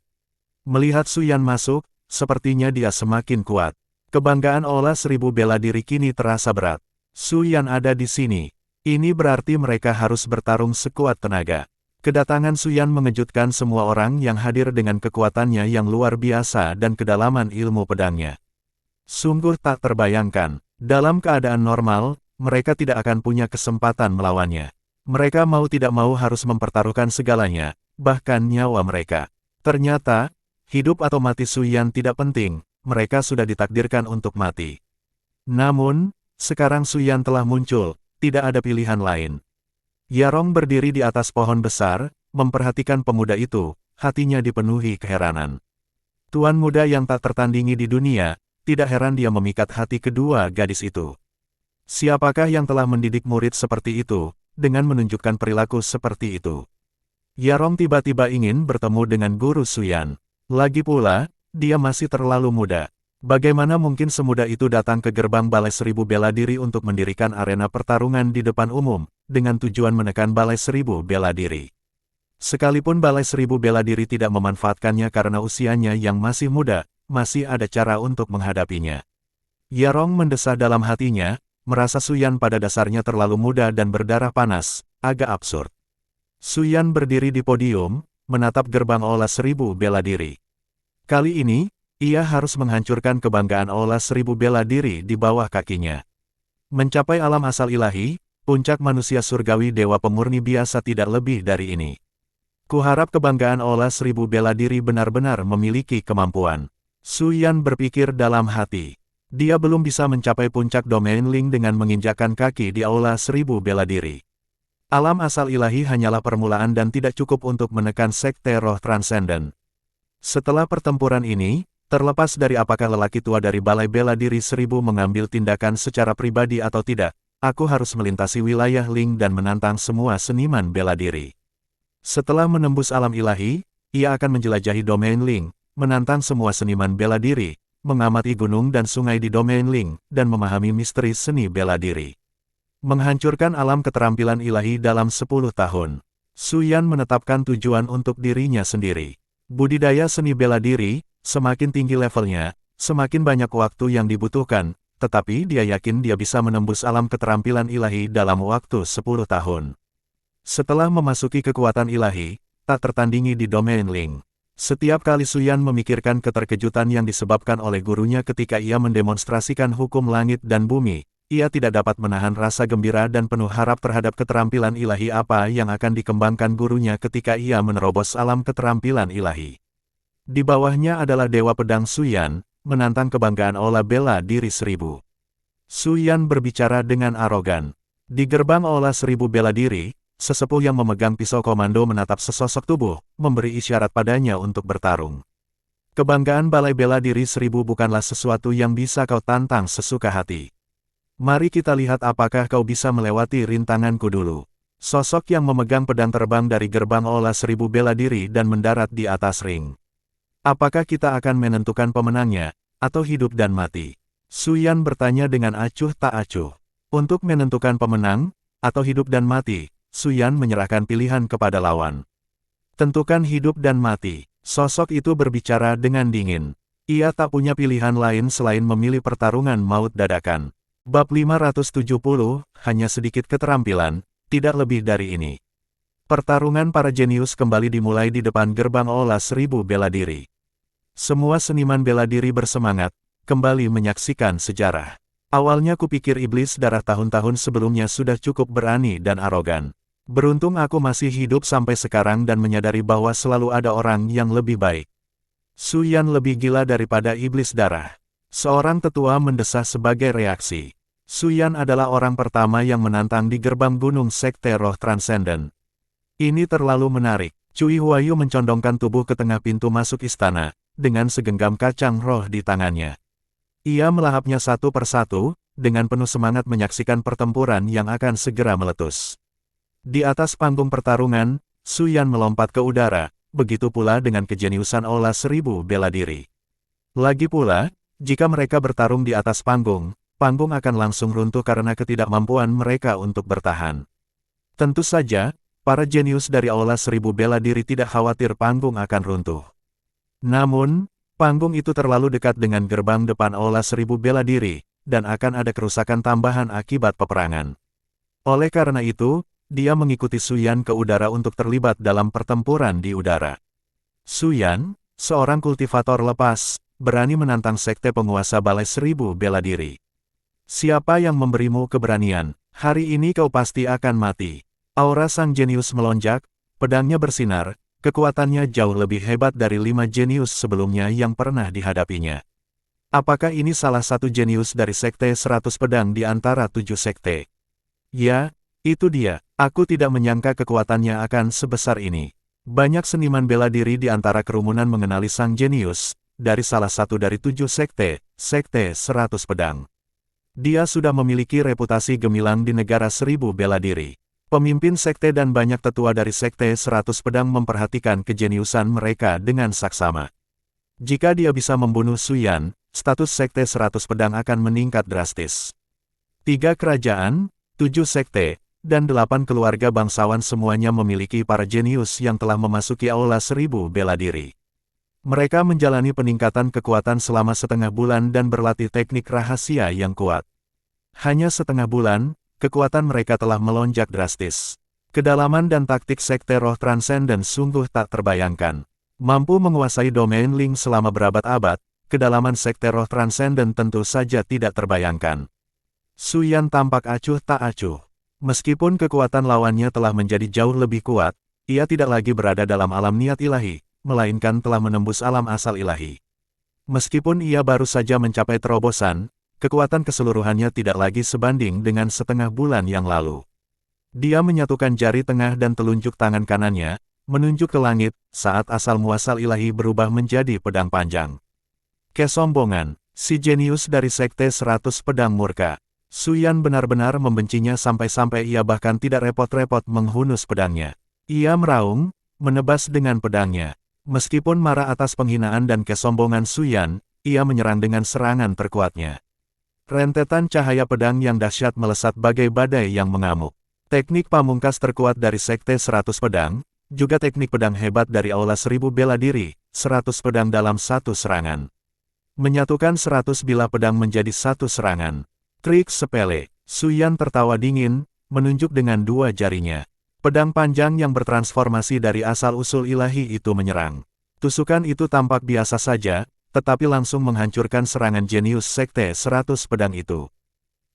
Melihat Su Yan masuk, sepertinya dia semakin kuat. Kebanggaan olah 1000 bela diri kini terasa berat. Su Yan ada di sini. Ini berarti mereka harus bertarung sekuat tenaga. Kedatangan Su Yan mengejutkan semua orang yang hadir dengan kekuatannya yang luar biasa dan kedalaman ilmu pedangnya. Sungguh tak terbayangkan. Dalam keadaan normal, mereka tidak akan punya kesempatan melawannya. Mereka mau tidak mau harus mempertaruhkan segalanya, bahkan nyawa mereka. Ternyata, hidup atau mati Su Yan tidak penting, mereka sudah ditakdirkan untuk mati. Namun, sekarang Su Yan telah muncul, tidak ada pilihan lain. Yarong berdiri di atas pohon besar, memperhatikan pemuda itu, hatinya dipenuhi keheranan. Tuan muda yang tak tertandingi di dunia, tidak heran dia memikat hati kedua gadis itu. Siapakah yang telah mendidik murid seperti itu, dengan menunjukkan perilaku seperti itu? Yarong tiba-tiba ingin bertemu dengan guru Su Yan. Lagi pula, dia masih terlalu muda. Bagaimana mungkin semudah itu datang ke gerbang Balai 1000 Bela Diri untuk mendirikan arena pertarungan di depan umum, dengan tujuan menekan Balai 1000 Bela Diri. Sekalipun Balai 1000 Bela Diri tidak memanfaatkannya karena usianya yang masih muda, masih ada cara untuk menghadapinya. Yarong mendesah dalam hatinya, merasa Su Yan pada dasarnya terlalu muda dan berdarah panas, agak absurd. Su Yan berdiri di podium, menatap gerbang Aula 1000 Bela Diri. Kali ini, ia harus menghancurkan kebanggaan Aula 1000 Bela Diri di bawah kakinya. Mencapai alam asal ilahi, puncak manusia surgawi dewa pemurni biasa tidak lebih dari ini. Kuharap kebanggaan Aula 1000 Bela Diri benar-benar memiliki kemampuan. Su Yan berpikir dalam hati. Dia belum bisa mencapai puncak domain Ling dengan menginjakkan kaki di Aula 1000 Bela Diri. Alam asal ilahi hanyalah permulaan dan tidak cukup untuk menekan sekte roh transenden. Setelah pertempuran ini, terlepas dari apakah lelaki tua dari Balai Bela Diri 1000 mengambil tindakan secara pribadi atau tidak, aku harus melintasi wilayah Ling dan menantang semua seniman bela diri. Setelah menembus alam ilahi, ia akan menjelajahi domain Ling, menantang semua seniman bela diri, mengamati gunung dan sungai di domain Ling, dan memahami misteri seni bela diri. Menghancurkan alam keterampilan ilahi dalam 10 tahun. Su Yan menetapkan tujuan untuk dirinya sendiri. Budidaya seni bela diri, semakin tinggi levelnya, semakin banyak waktu yang dibutuhkan, tetapi dia yakin dia bisa menembus alam keterampilan ilahi dalam waktu 10 tahun. Setelah memasuki kekuatan ilahi, tak tertandingi di domain Ling. Setiap kali Su Yan memikirkan keterkejutan yang disebabkan oleh gurunya ketika ia mendemonstrasikan hukum langit dan bumi, ia tidak dapat menahan rasa gembira dan penuh harap terhadap keterampilan ilahi apa yang akan dikembangkan gurunya ketika ia menerobos alam keterampilan ilahi. Di bawahnya adalah Dewa Pedang Su Yan, menantang kebanggaan Aula Bela Diri 1000. Su Yan berbicara dengan arogan. Di gerbang Aula 1000 Bela Diri, sesepuh yang memegang pisau komando menatap sesosok tubuh, memberi isyarat padanya untuk bertarung. Kebanggaan Balai Bela Diri 1000 bukanlah sesuatu yang bisa kau tantang sesuka hati. Mari kita lihat apakah kau bisa melewati rintanganku dulu. Sosok yang memegang pedang terbang dari gerbang Aula 1000 Bela Diri dan mendarat di atas ring. Apakah kita akan menentukan pemenangnya, atau hidup dan mati? Su Yan bertanya dengan acuh tak acuh. Untuk menentukan pemenang, atau hidup dan mati, Suyan menyerahkan pilihan kepada lawan. Tentukan hidup dan mati. Sosok itu berbicara dengan dingin. Ia tak punya pilihan lain selain memilih pertarungan maut dadakan. Bab 570, hanya sedikit keterampilan, tidak lebih dari ini. Pertarungan para jenius kembali dimulai di depan gerbang Aula 1000 bela diri. Semua seniman bela diri bersemangat, kembali menyaksikan sejarah. Awalnya kupikir iblis darah tahun-tahun sebelumnya sudah cukup berani dan arogan. Beruntung aku masih hidup sampai sekarang dan menyadari bahwa selalu ada orang yang lebih baik. Suyan lebih gila daripada iblis darah. Seorang tetua mendesah sebagai reaksi. Suyan adalah orang pertama yang menantang di gerbang gunung sekte roh transenden. Ini terlalu menarik. Cui Huayu mencondongkan tubuh ke tengah pintu masuk istana, dengan segenggam kacang roh di tangannya. Ia melahapnya satu persatu, dengan penuh semangat menyaksikan pertempuran yang akan segera meletus. Di atas panggung pertarungan, Suyan melompat ke udara, begitu pula dengan kejeniusan Aula 1000 bela diri. Lagi pula, jika mereka bertarung di atas panggung, panggung akan langsung runtuh karena ketidakmampuan mereka untuk bertahan. Tentu saja, para jenius dari Aula 1000 bela diri tidak khawatir panggung akan runtuh. Namun, panggung itu terlalu dekat dengan gerbang depan Aula 1000 bela diri, dan akan ada kerusakan tambahan akibat peperangan. Oleh karena itu, dia mengikuti Suyan ke udara untuk terlibat dalam pertempuran di udara. Suyan, seorang kultivator lepas, berani menantang sekte penguasa Balai 1000 bela diri. Siapa yang memberimu keberanian? Hari ini kau pasti akan mati. Aura sang jenius melonjak, pedangnya bersinar, kekuatannya jauh lebih hebat dari 5 jenius sebelumnya yang pernah dihadapinya. Apakah ini salah satu jenius dari sekte 100 pedang di antara 7 sekte? Ya, itu dia. Aku tidak menyangka kekuatannya akan sebesar ini. Banyak seniman bela diri di antara kerumunan mengenali sang jenius, dari salah satu dari 7 sekte, sekte 100 pedang. Dia sudah memiliki reputasi gemilang di negara 1000 bela diri. Pemimpin sekte dan banyak tetua dari sekte 100 pedang memperhatikan kejeniusan mereka dengan saksama. Jika dia bisa membunuh Suyan, status sekte 100 pedang akan meningkat drastis. 3 kerajaan, 7 sekte, dan 8 keluarga bangsawan semuanya memiliki para jenius yang telah memasuki Aula 1000 bela diri. Mereka menjalani peningkatan kekuatan selama setengah bulan dan berlatih teknik rahasia yang kuat. Hanya setengah bulan, kekuatan mereka telah melonjak drastis. Kedalaman dan taktik sekte roh transenden sungguh tak terbayangkan. Mampu menguasai domain Ling selama berabad-abad, kedalaman sekte roh transenden tentu saja tidak terbayangkan. Suyan tampak acuh tak acuh. Meskipun kekuatan lawannya telah menjadi jauh lebih kuat, ia tidak lagi berada dalam alam niat ilahi, melainkan telah menembus alam asal ilahi. Meskipun ia baru saja mencapai terobosan, kekuatan keseluruhannya tidak lagi sebanding dengan setengah bulan yang lalu. Dia menyatukan jari tengah dan telunjuk tangan kanannya, menunjuk ke langit, saat asal muasal ilahi berubah menjadi pedang panjang. Kesombongan, si jenius dari sekte 100 pedang murka. Suyan benar-benar membencinya sampai-sampai ia bahkan tidak repot-repot menghunus pedangnya. Ia meraung, menebas dengan pedangnya. Meskipun marah atas penghinaan dan kesombongan Suyan, ia menyerang dengan serangan terkuatnya. Rentetan cahaya pedang yang dahsyat melesat bagai badai yang mengamuk. Teknik pamungkas terkuat dari sekte 100 pedang, juga teknik pedang hebat dari Aula 1000 bela diri, 100 pedang dalam satu serangan. Menyatukan 100 bilah pedang menjadi satu serangan. Trik sepele, Suyan tertawa dingin, menunjuk dengan 2 jarinya. Pedang panjang yang bertransformasi dari asal-usul ilahi itu menyerang. Tusukan itu tampak biasa saja, tetapi langsung menghancurkan serangan jenius sekte 100 pedang itu.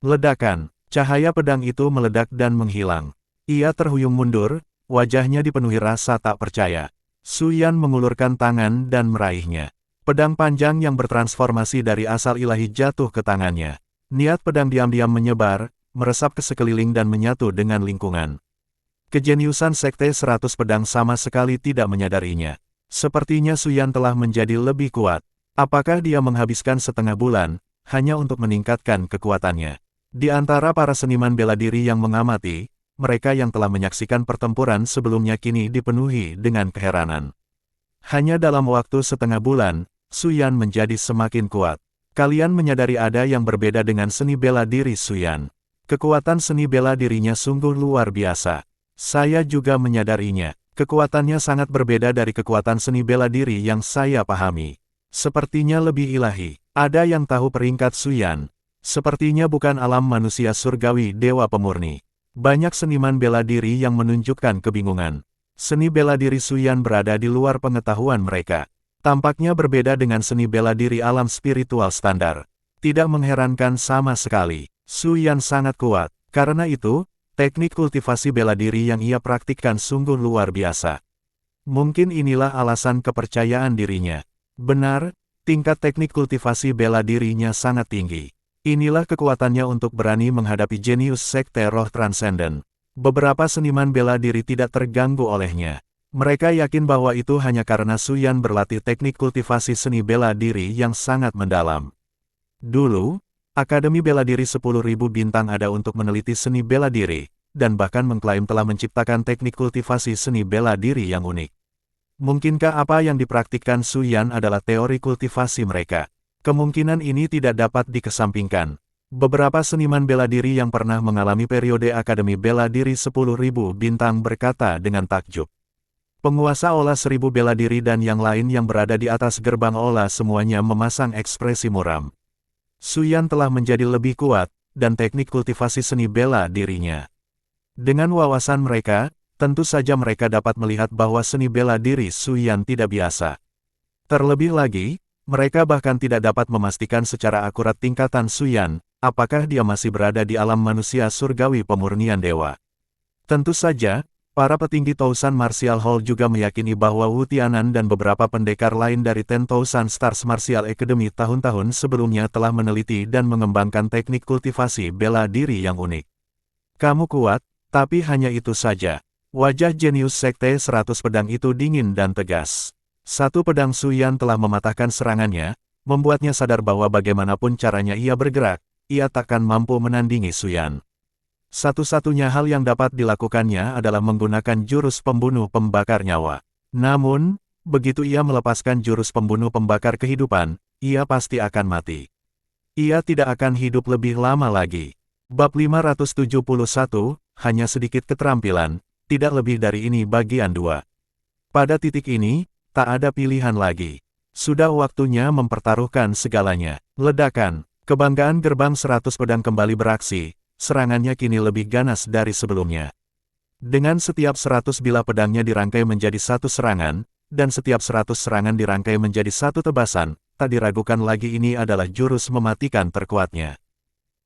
Ledakan, cahaya pedang itu meledak dan menghilang. Ia terhuyung mundur, wajahnya dipenuhi rasa tak percaya. Suyan mengulurkan tangan dan meraihnya. Pedang panjang yang bertransformasi dari asal ilahi jatuh ke tangannya. Niat pedang diam-diam menyebar, meresap ke sekeliling dan menyatu dengan lingkungan. Kejeniusan sekte 100 pedang sama sekali tidak menyadarinya. Sepertinya Suyan telah menjadi lebih kuat. Apakah dia menghabiskan setengah bulan, hanya untuk meningkatkan kekuatannya? Di antara para seniman bela diri yang mengamati, mereka yang telah menyaksikan pertempuran sebelumnya kini dipenuhi dengan keheranan. Hanya dalam waktu setengah bulan, Suyan menjadi semakin kuat. Kalian menyadari ada yang berbeda dengan seni bela diri Suyan. Kekuatan seni bela dirinya sungguh luar biasa. Saya juga menyadarinya. Kekuatannya sangat berbeda dari kekuatan seni bela diri yang saya pahami. Sepertinya lebih ilahi. Ada yang tahu peringkat Su Yan. Sepertinya bukan alam manusia surgawi dewa pemurni. Banyak seniman bela diri yang menunjukkan kebingungan. Seni bela diri Su Yan berada di luar pengetahuan mereka. Tampaknya berbeda dengan seni bela diri alam spiritual standar. Tidak mengherankan sama sekali. Su Yan sangat kuat. Karena itu, teknik kultivasi bela diri yang ia praktikkan sungguh luar biasa. Mungkin inilah alasan kepercayaan dirinya. Benar, tingkat teknik kultivasi bela dirinya sangat tinggi. Inilah kekuatannya untuk berani menghadapi jenius sekte roh transenden. Beberapa seniman bela diri tidak terganggu olehnya. Mereka yakin bahwa itu hanya karena Su Yan berlatih teknik kultivasi seni bela diri yang sangat mendalam. Dulu, Akademi Bela Diri 10.000 bintang ada untuk meneliti seni bela diri, dan bahkan mengklaim telah menciptakan teknik kultivasi seni bela diri yang unik. Mungkinkah apa yang dipraktikkan Su Yan adalah teori kultivasi mereka? Kemungkinan ini tidak dapat dikesampingkan. Beberapa seniman bela diri yang pernah mengalami periode Akademi Bela Diri 10.000 bintang berkata dengan takjub. Penguasa Ola 1000 bela diri dan yang lain yang berada di atas gerbang Ola semuanya memasang ekspresi muram. Su Yan telah menjadi lebih kuat, dan teknik kultivasi seni bela dirinya. Dengan wawasan mereka, tentu saja mereka dapat melihat bahwa seni bela diri Su Yan tidak biasa. Terlebih lagi, mereka bahkan tidak dapat memastikan secara akurat tingkatan Su Yan, apakah dia masih berada di alam manusia surgawi pemurnian dewa. Tentu saja, para petinggi Tousan Martial Hall juga meyakini bahwa Wu Tianan dan beberapa pendekar lain dari Ten Tousan Stars Martial Academy tahun-tahun sebelumnya telah meneliti dan mengembangkan teknik kultivasi bela diri yang unik. Kamu kuat, tapi hanya itu saja. Wajah jenius sekte 100 pedang itu dingin dan tegas. Satu pedang Su Yan telah mematahkan serangannya, membuatnya sadar bahwa bagaimanapun caranya ia bergerak, ia takkan mampu menandingi Su Yan. Satu-satunya hal yang dapat dilakukannya adalah menggunakan jurus pembunuh pembakar nyawa. Namun, begitu ia melepaskan jurus pembunuh pembakar kehidupan, ia pasti akan mati. Ia tidak akan hidup lebih lama lagi. Bab 571, hanya sedikit keterampilan, tidak lebih dari ini bagian 2. Pada titik ini, tak ada pilihan lagi. Sudah waktunya mempertaruhkan segalanya. Ledakan, kebanggaan gerbang 100 pedang kembali beraksi. Serangannya kini lebih ganas dari sebelumnya. Dengan setiap 100 bilah pedangnya dirangkai menjadi satu serangan, dan setiap 100 serangan dirangkai menjadi satu tebasan, tak diragukan lagi ini adalah jurus mematikan terkuatnya.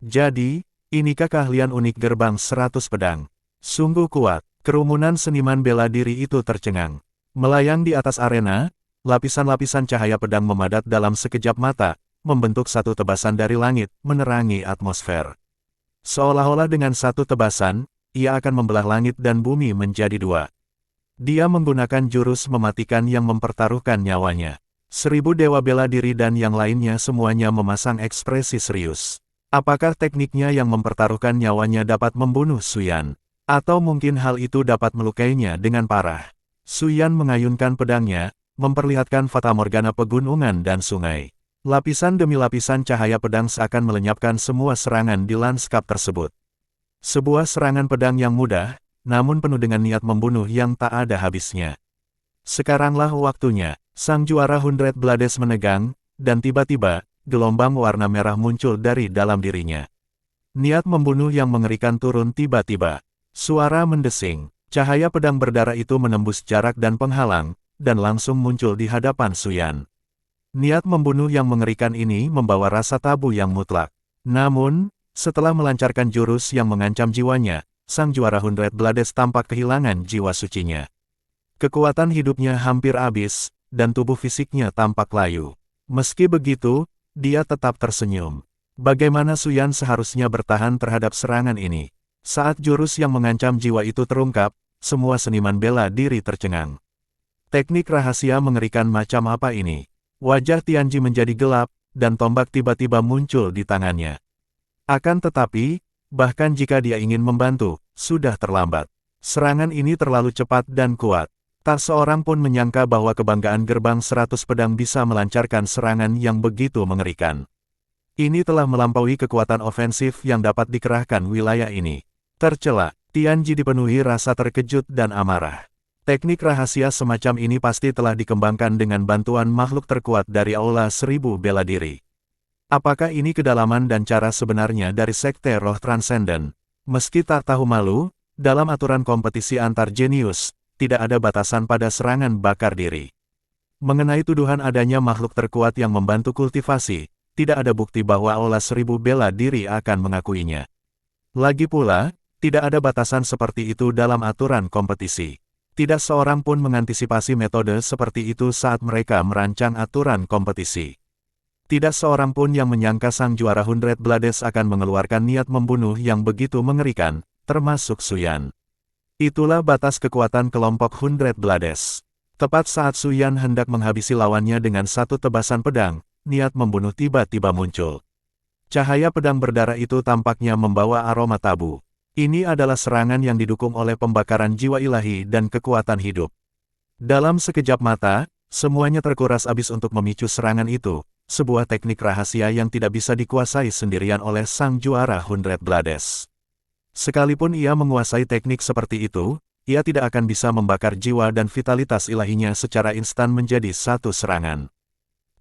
Jadi, inikah keahlian unik gerbang 100 pedang? Sungguh kuat, kerumunan seniman bela diri itu tercengang. Melayang di atas arena, lapisan-lapisan cahaya pedang memadat dalam sekejap mata, membentuk satu tebasan dari langit, menerangi atmosfer. Seolah-olah dengan satu tebasan, ia akan membelah langit dan bumi menjadi dua. Dia menggunakan jurus mematikan yang mempertaruhkan nyawanya. 1000 dewa bela diri dan yang lainnya semuanya memasang ekspresi serius. Apakah tekniknya yang mempertaruhkan nyawanya dapat membunuh Su Yan? Atau mungkin hal itu dapat melukainya dengan parah? Su Yan mengayunkan pedangnya, memperlihatkan fatamorgana pegunungan dan sungai. Lapisan demi lapisan cahaya pedang seakan melenyapkan semua serangan di lanskap tersebut. Sebuah serangan pedang yang mudah, namun penuh dengan niat membunuh yang tak ada habisnya. Sekaranglah waktunya, sang juara 100 Blades menegang, dan tiba-tiba, gelombang warna merah muncul dari dalam dirinya. Niat membunuh yang mengerikan turun tiba-tiba. Suara mendesing, cahaya pedang berdarah itu menembus jarak dan penghalang, dan langsung muncul di hadapan Su Yan. Niat membunuh yang mengerikan ini membawa rasa tabu yang mutlak. Namun, setelah melancarkan jurus yang mengancam jiwanya, sang juara 100 Blades tampak kehilangan jiwa sucinya. Kekuatan hidupnya hampir habis, dan tubuh fisiknya tampak layu. Meski begitu, dia tetap tersenyum. Bagaimana Su Yan seharusnya bertahan terhadap serangan ini? Saat jurus yang mengancam jiwa itu terungkap, semua seniman bela diri tercengang. Teknik rahasia mengerikan macam apa ini? Wajah Tianji menjadi gelap, dan tombak tiba-tiba muncul di tangannya. Akan tetapi, bahkan jika dia ingin membantu, sudah terlambat. Serangan ini terlalu cepat dan kuat. Tak seorang pun menyangka bahwa kebanggaan gerbang 100 pedang bisa melancarkan serangan yang begitu mengerikan. Ini telah melampaui kekuatan ofensif yang dapat dikerahkan wilayah ini. Tercela, Tianji dipenuhi rasa terkejut dan amarah. Teknik rahasia semacam ini pasti telah dikembangkan dengan bantuan makhluk terkuat dari Aula Seribu Bela Diri. Apakah ini kedalaman dan cara sebenarnya dari Sekte Roh Transenden? Meski tak tahu malu, dalam aturan kompetisi antar jenius, tidak ada batasan pada serangan bakar diri. Mengenai tuduhan adanya makhluk terkuat yang membantu kultivasi, tidak ada bukti bahwa Aula Seribu Bela Diri akan mengakuinya. Lagi pula, tidak ada batasan seperti itu dalam aturan kompetisi. Tidak seorang pun mengantisipasi metode seperti itu saat mereka merancang aturan kompetisi. Tidak seorang pun yang menyangka sang juara Hundred Blades akan mengeluarkan niat membunuh yang begitu mengerikan, termasuk Suyan. Itulah batas kekuatan kelompok Hundred Blades. Tepat saat Suyan hendak menghabisi lawannya dengan satu tebasan pedang, niat membunuh tiba-tiba muncul. Cahaya pedang berdarah itu tampaknya membawa aroma tabu. Ini adalah serangan yang didukung oleh pembakaran jiwa ilahi dan kekuatan hidup. Dalam sekejap mata, semuanya terkuras habis untuk memicu serangan itu, sebuah teknik rahasia yang tidak bisa dikuasai sendirian oleh sang juara Hundred Blades. Sekalipun ia menguasai teknik seperti itu, ia tidak akan bisa membakar jiwa dan vitalitas ilahinya secara instan menjadi satu serangan.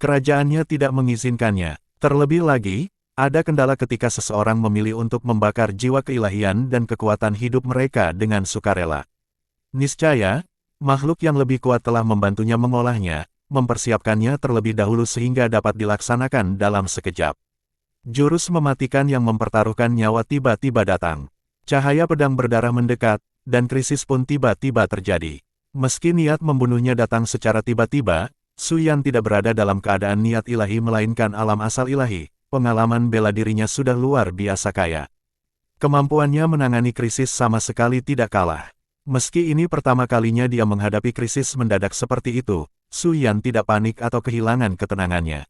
Kerajaannya tidak mengizinkannya. Terlebih lagi, ada kendala ketika seseorang memilih untuk membakar jiwa keilahian dan kekuatan hidup mereka dengan sukarela. Niscaya, makhluk yang lebih kuat telah membantunya mengolahnya, mempersiapkannya terlebih dahulu sehingga dapat dilaksanakan dalam sekejap. Jurus mematikan yang mempertaruhkan nyawa tiba-tiba datang. Cahaya pedang berdarah mendekat, dan krisis pun tiba-tiba terjadi. Meski niat membunuhnya datang secara tiba-tiba, Suyan tidak berada dalam keadaan niat ilahi melainkan alam asal ilahi, pengalaman bela dirinya sudah luar biasa kaya. Kemampuannya menangani krisis sama sekali tidak kalah. Meski ini pertama kalinya dia menghadapi krisis mendadak seperti itu, Suyan tidak panik atau kehilangan ketenangannya.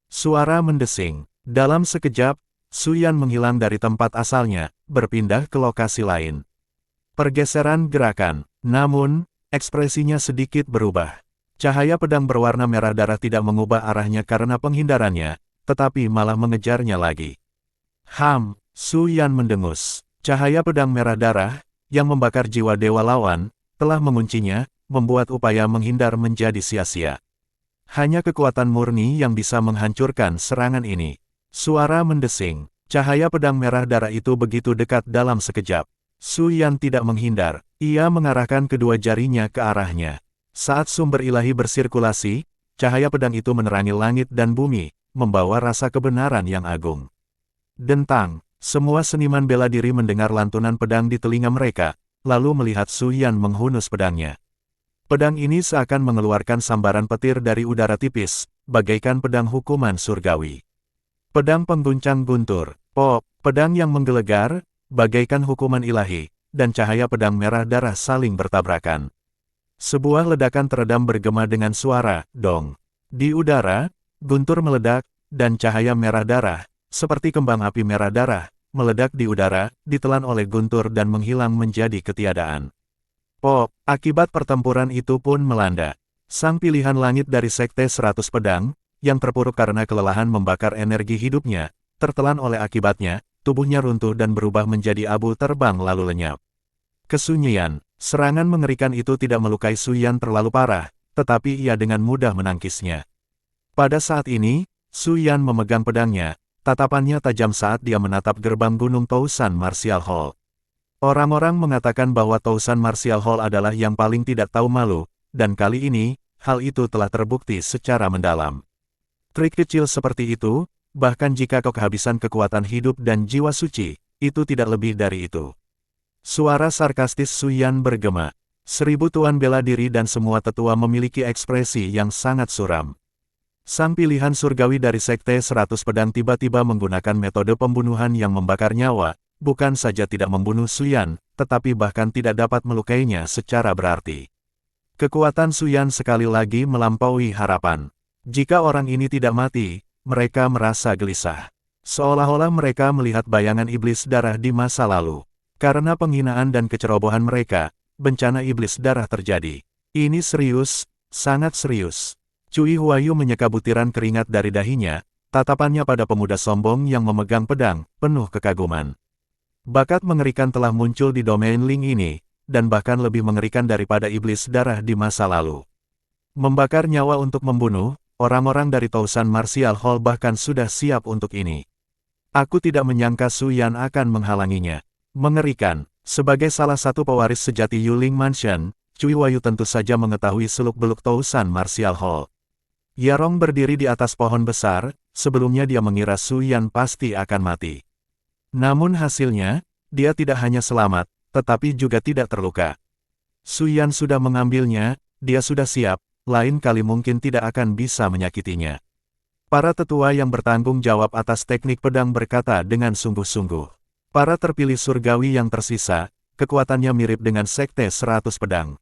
Suara mendesing. Dalam sekejap, Suyan menghilang dari tempat asalnya, berpindah ke lokasi lain. Pergeseran gerakan, namun, ekspresinya sedikit berubah. Cahaya pedang berwarna merah darah tidak mengubah arahnya karena penghindarannya, tetapi malah mengejarnya lagi. Suyan mendengus. Cahaya pedang merah darah, yang membakar jiwa dewa lawan, telah menguncinya, membuat upaya menghindar menjadi sia-sia. Hanya kekuatan murni yang bisa menghancurkan serangan ini. Suara mendesing. Cahaya pedang merah darah itu begitu dekat dalam sekejap. Suyan tidak menghindar, ia mengarahkan kedua jarinya ke arahnya. Saat sumber ilahi bersirkulasi, cahaya pedang itu menerangi langit dan bumi, membawa rasa kebenaran yang agung. Dentang, semua seniman bela diri mendengar lantunan pedang di telinga mereka, lalu melihat Suyan menghunus pedangnya. Pedang ini seakan mengeluarkan sambaran petir dari udara tipis, bagaikan pedang hukuman surgawi. Pedang pengguncang guntur, pedang yang menggelegar, bagaikan hukuman ilahi, dan cahaya pedang merah darah saling bertabrakan. Sebuah ledakan teredam bergema dengan suara, dong. Di udara, guntur meledak, dan cahaya merah darah, seperti kembang api merah darah, meledak di udara, ditelan oleh guntur dan menghilang menjadi ketiadaan. Akibat pertempuran itu pun melanda. Sang pilihan langit dari Sekte 100 Pedang, yang terpuruk karena kelelahan membakar energi hidupnya, tertelan oleh akibatnya, tubuhnya runtuh dan berubah menjadi abu terbang lalu lenyap. Kesunyian, serangan mengerikan itu tidak melukai Suyan terlalu parah, tetapi ia dengan mudah menangkisnya. Pada saat ini, Suyan memegang pedangnya, tatapannya tajam saat dia menatap gerbang Gunung Tousan Martial Hall. Orang-orang mengatakan bahwa Tousan Martial Hall adalah yang paling tidak tahu malu, dan kali ini, hal itu telah terbukti secara mendalam. Trik kecil seperti itu, bahkan jika kau kehabisan kekuatan hidup dan jiwa suci, itu tidak lebih dari itu. Suara sarkastis Suyan bergema. 1000 tuan bela diri dan semua tetua memiliki ekspresi yang sangat suram. Sang pilihan surgawi dari Sekte 100 Pedang tiba-tiba menggunakan metode pembunuhan yang membakar nyawa, bukan saja tidak membunuh Suyan, tetapi bahkan tidak dapat melukainya secara berarti. Kekuatan Suyan sekali lagi melampaui harapan. Jika orang ini tidak mati, mereka merasa gelisah. Seolah-olah mereka melihat bayangan iblis darah di masa lalu. Karena penghinaan dan kecerobohan mereka, bencana iblis darah terjadi. Ini serius, sangat serius. Cui Huayu menyeka butiran keringat dari dahinya, tatapannya pada pemuda sombong yang memegang pedang, penuh kekaguman. Bakat mengerikan telah muncul di domain Ling ini, dan bahkan lebih mengerikan daripada iblis darah di masa lalu. Membakar nyawa untuk membunuh, orang-orang dari Tousan Martial Hall bahkan sudah siap untuk ini. Aku tidak menyangka Su Yan akan menghalanginya. Mengerikan, sebagai salah satu pewaris sejati Yuling Mansion, Cui Wayu tentu saja mengetahui seluk-beluk Tousan Martial Hall. Yarong berdiri di atas pohon besar, sebelumnya dia mengira Su Yan pasti akan mati. Namun hasilnya, dia tidak hanya selamat, tetapi juga tidak terluka. Su Yan sudah mengambilnya, dia sudah siap, lain kali mungkin tidak akan bisa menyakitinya. Para tetua yang bertanggung jawab atas teknik pedang berkata dengan sungguh-sungguh. Para terpilih surgawi yang tersisa, kekuatannya mirip dengan sekte 100 pedang.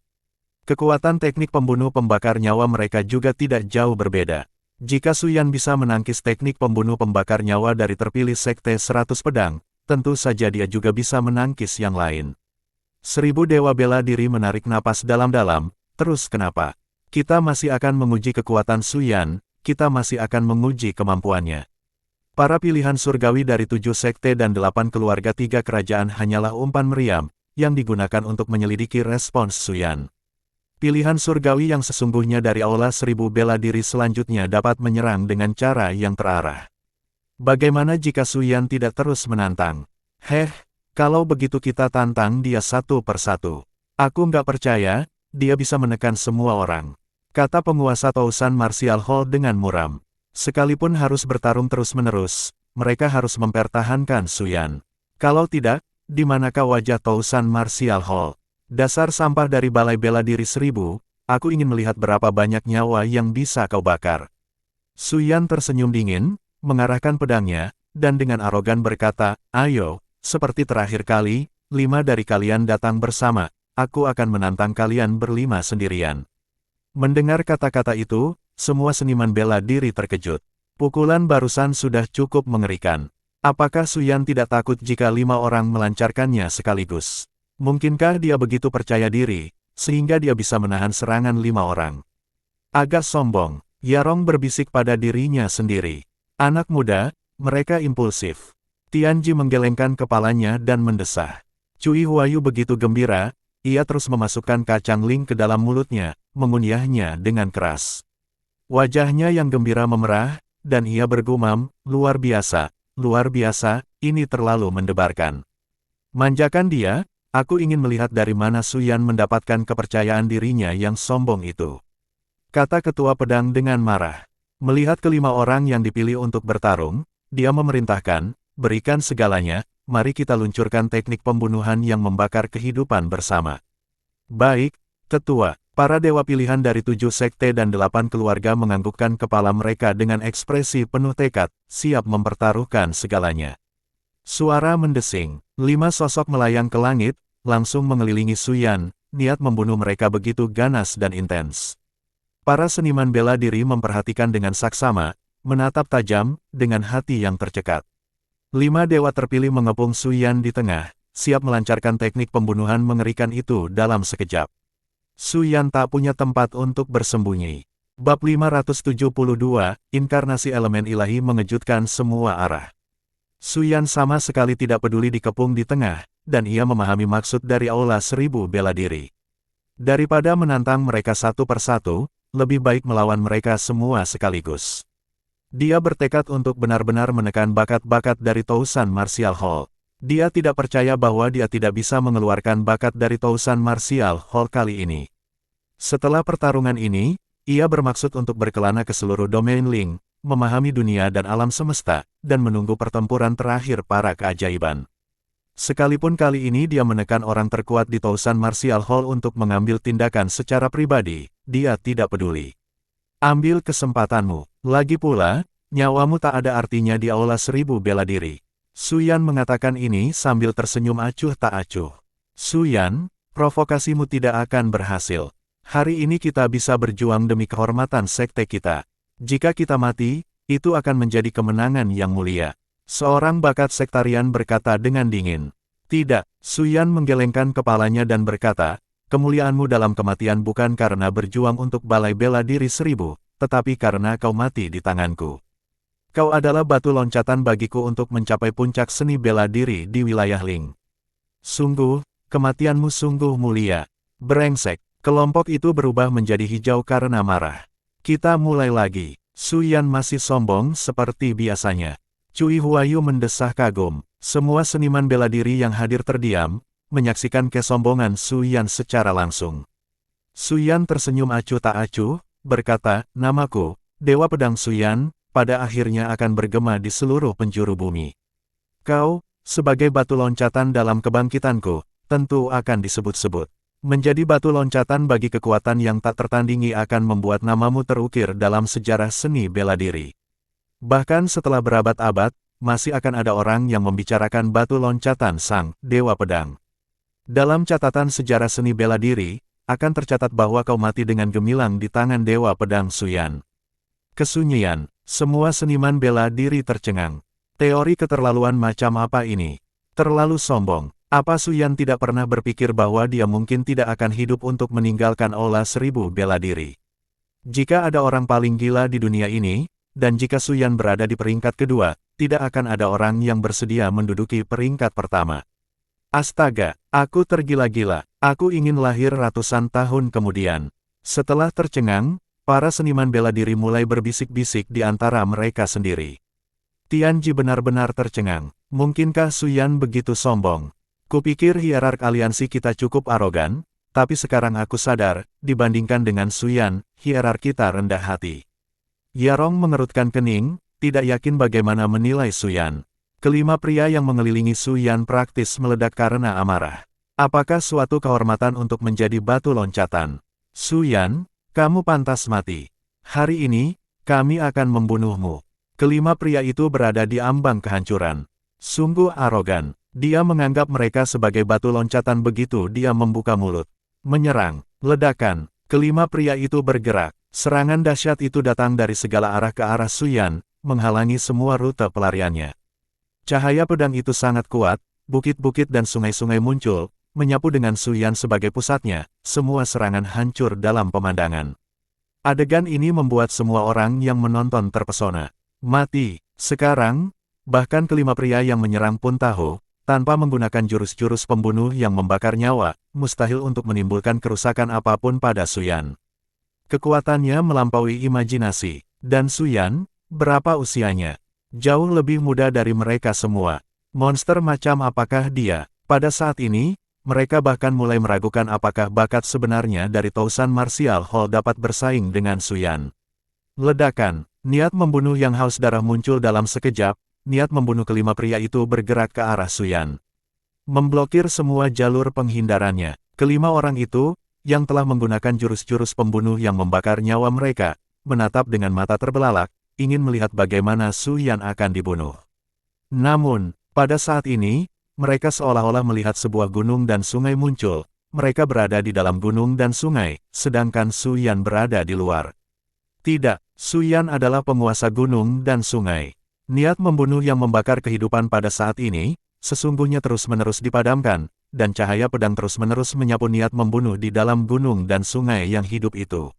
Kekuatan teknik pembunuh pembakar nyawa mereka juga tidak jauh berbeda. Jika Su Yan bisa menangkis teknik pembunuh pembakar nyawa dari terpilih sekte 100 pedang, tentu saja dia juga bisa menangkis yang lain. 1000 dewa bela diri menarik napas dalam-dalam, terus kenapa? Kita masih akan menguji kekuatan Su Yan, kita masih akan menguji kemampuannya. Para pilihan surgawi dari 7 sekte dan 8 keluarga 3 kerajaan hanyalah umpan meriam, yang digunakan untuk menyelidiki respons Su Yan. Pilihan surgawi yang sesungguhnya dari aula 1000 bela diri selanjutnya dapat menyerang dengan cara yang terarah. Bagaimana jika Su Yan tidak terus menantang? Kalau begitu kita tantang dia satu persatu. Aku nggak percaya, dia bisa menekan semua orang, kata penguasa Tousan Martial Hall dengan muram. Sekalipun harus bertarung terus-menerus, mereka harus mempertahankan Su Yan. Kalau tidak, di manakah wajah Tousan Martial Hall? Dasar sampah dari balai bela diri 1000, aku ingin melihat berapa banyak nyawa yang bisa kau bakar. Su Yan tersenyum dingin, mengarahkan pedangnya, dan dengan arogan berkata, ayo, seperti terakhir kali, 5 dari kalian datang bersama, aku akan menantang kalian berlima sendirian. Mendengar kata-kata itu, semua seniman bela diri terkejut. Pukulan barusan sudah cukup mengerikan. Apakah Su Yan tidak takut jika 5 orang melancarkannya sekaligus? Mungkinkah dia begitu percaya diri, sehingga dia bisa menahan serangan 5 orang? Agak sombong, Yarong berbisik pada dirinya sendiri. Anak muda, mereka impulsif. Tianji menggelengkan kepalanya dan mendesah. Cui Huayu begitu gembira, ia terus memasukkan kacang ling ke dalam mulutnya, mengunyahnya dengan keras. Wajahnya yang gembira memerah, dan ia bergumam, luar biasa, ini terlalu mendebarkan. Manjakan dia, aku ingin melihat dari mana Su Yan mendapatkan kepercayaan dirinya yang sombong itu. Kata ketua pedang dengan marah. Melihat kelima orang yang dipilih untuk bertarung, dia memerintahkan, berikan segalanya, mari kita luncurkan teknik pembunuhan yang membakar kehidupan bersama. Baik, ketua. Para dewa pilihan dari 7 sekte dan 8 keluarga menganggukkan kepala mereka dengan ekspresi penuh tekad, siap mempertaruhkan segalanya. Suara mendesing, 5 sosok melayang ke langit, langsung mengelilingi Su Yan, niat membunuh mereka begitu ganas dan intens. Para seniman bela diri memperhatikan dengan saksama, menatap tajam, dengan hati yang tercekat. 5 dewa terpilih mengepung Su Yan di tengah, siap melancarkan teknik pembunuhan mengerikan itu dalam sekejap. Su Yan tak punya tempat untuk bersembunyi. Bab 572, Inkarnasi Elemen Ilahi mengejutkan semua arah. Su Yan sama sekali tidak peduli dikepung di tengah, dan ia memahami maksud dari aula 1000 bela diri. Daripada menantang mereka satu persatu, lebih baik melawan mereka semua sekaligus. Dia bertekad untuk benar-benar menekan bakat-bakat dari Tousan Martial Hall. Dia tidak percaya bahwa dia tidak bisa mengeluarkan bakat dari Tousan Martial Hall kali ini. Setelah pertarungan ini, ia bermaksud untuk berkelana ke seluruh domain Ling, memahami dunia dan alam semesta, dan menunggu pertempuran terakhir para keajaiban. Sekalipun kali ini dia menekan orang terkuat di Tousan Martial Hall untuk mengambil tindakan secara pribadi, dia tidak peduli. Ambil kesempatanmu. Lagi pula, nyawamu tak ada artinya di aula 1000 bela diri. Su Yan mengatakan ini sambil tersenyum acuh tak acuh. Su Yan, provokasimu tidak akan berhasil. Hari ini kita bisa berjuang demi kehormatan sekte kita. Jika kita mati, itu akan menjadi kemenangan yang mulia. Seorang bakat sektarian berkata dengan dingin. Tidak, Su Yan menggelengkan kepalanya dan berkata, kemuliaanmu dalam kematian bukan karena berjuang untuk balai bela diri 1000, tetapi karena kau mati di tanganku. Kau adalah batu loncatan bagiku untuk mencapai puncak seni bela diri di wilayah Ling. Sungguh, kematianmu sungguh mulia. Brengsek. Kelompok itu berubah menjadi hijau karena marah. Kita mulai lagi. Su Yan masih sombong seperti biasanya. Cui Huayu mendesah kagum. Semua seniman bela diri yang hadir terdiam, menyaksikan kesombongan Su Yan secara langsung. Su Yan tersenyum acuh tak acuh, berkata, namaku, Dewa Pedang Su Yan, pada akhirnya akan bergema di seluruh penjuru bumi. Kau, sebagai batu loncatan dalam kebangkitanku, tentu akan disebut-sebut. Menjadi batu loncatan bagi kekuatan yang tak tertandingi akan membuat namamu terukir dalam sejarah seni bela diri. Bahkan setelah berabad-abad, masih akan ada orang yang membicarakan batu loncatan sang Dewa Pedang. Dalam catatan sejarah seni bela diri, akan tercatat bahwa kau mati dengan gemilang di tangan Dewa Pedang Su Yan. Kesunyian, semua seniman bela diri tercengang. Teori keterlaluan macam apa ini? Terlalu sombong. Apa Su Yan tidak pernah berpikir bahwa dia mungkin tidak akan hidup untuk meninggalkan Aula Seribu Bela Diri? Jika ada orang paling gila di dunia ini, dan jika Su Yan berada di peringkat kedua, tidak akan ada orang yang bersedia menduduki peringkat pertama. Astaga, aku tergila-gila. Aku ingin lahir ratusan tahun kemudian. Setelah tercengang, para seniman bela diri mulai berbisik-bisik di antara mereka sendiri. Tianji benar-benar tercengang. Mungkinkah Su Yan begitu sombong? Kupikir hierark aliansi kita cukup arogan, tapi sekarang aku sadar, dibandingkan dengan Su Yan, hierark kita rendah hati. Yarong mengerutkan kening, tidak yakin bagaimana menilai Su Yan. Kelima pria yang mengelilingi Su Yan praktis meledak karena amarah. Apakah suatu kehormatan untuk menjadi batu loncatan? Su Yan, kamu pantas mati. Hari ini, kami akan membunuhmu. Kelima pria itu berada di ambang kehancuran. Sungguh arogan. Dia menganggap mereka sebagai batu loncatan begitu dia membuka mulut. Menyerang. Ledakan. Kelima pria itu bergerak. Serangan dahsyat itu datang dari segala arah ke arah Su Yan, menghalangi semua rute pelariannya. Cahaya pedang itu sangat kuat, bukit-bukit dan sungai-sungai muncul, menyapu dengan Su Yan sebagai pusatnya, semua serangan hancur dalam pemandangan. Adegan ini membuat semua orang yang menonton terpesona. Mati. Sekarang, bahkan kelima pria yang menyerang pun tahu, tanpa menggunakan jurus-jurus pembunuh yang membakar nyawa, mustahil untuk menimbulkan kerusakan apapun pada Su Yan. Kekuatannya melampaui imajinasi. Dan Su Yan, berapa usianya? Jauh lebih muda dari mereka semua. Monster macam apakah dia? Pada saat ini, mereka bahkan mulai meragukan apakah bakat sebenarnya dari Tousan Martial Hall dapat bersaing dengan Su Yan. Ledakan. Niat membunuh yang haus darah muncul dalam sekejap. Niat membunuh kelima pria itu bergerak ke arah Su Yan. Memblokir semua jalur penghindarannya. Kelima orang itu, yang telah menggunakan jurus-jurus pembunuh yang membakar nyawa mereka, menatap dengan mata terbelalak, ingin melihat bagaimana Su Yan akan dibunuh. Namun, pada saat ini, mereka seolah-olah melihat sebuah gunung dan sungai muncul. Mereka berada di dalam gunung dan sungai, sedangkan Su Yan berada di luar. Tidak, Su Yan adalah penguasa gunung dan sungai. Niat membunuh yang membakar kehidupan pada saat ini, sesungguhnya terus-menerus dipadamkan, dan cahaya pedang terus-menerus menyapu niat membunuh di dalam gunung dan sungai yang hidup itu.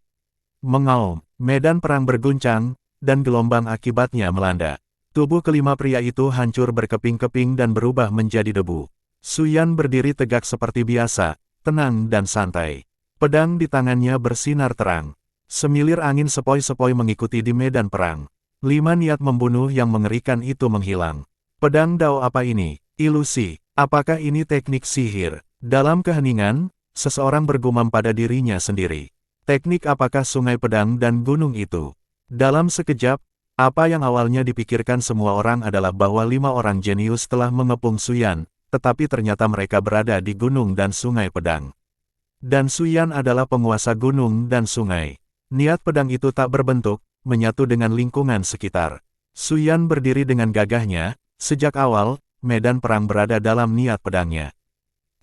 Mengaum, medan perang berguncang, dan gelombang akibatnya melanda. Tubuh kelima pria itu hancur berkeping-keping dan berubah menjadi debu. Su Yan berdiri tegak seperti biasa, tenang dan santai. Pedang di tangannya bersinar terang. Semilir angin sepoi-sepoi mengikuti di medan perang. 5 niat membunuh yang mengerikan itu menghilang. Pedang Dao apa ini? Ilusi. Apakah ini teknik sihir? Dalam keheningan, seseorang bergumam pada dirinya sendiri. Teknik apakah sungai pedang dan gunung itu? Dalam sekejap, apa yang awalnya dipikirkan semua orang adalah bahwa 5 orang jenius telah mengepung Su Yan, tetapi ternyata mereka berada di gunung dan sungai pedang. Dan Su Yan adalah penguasa gunung dan sungai. Niat pedang itu tak berbentuk, menyatu dengan lingkungan sekitar. Su Yan berdiri dengan gagahnya, sejak awal, medan perang berada dalam niat pedangnya.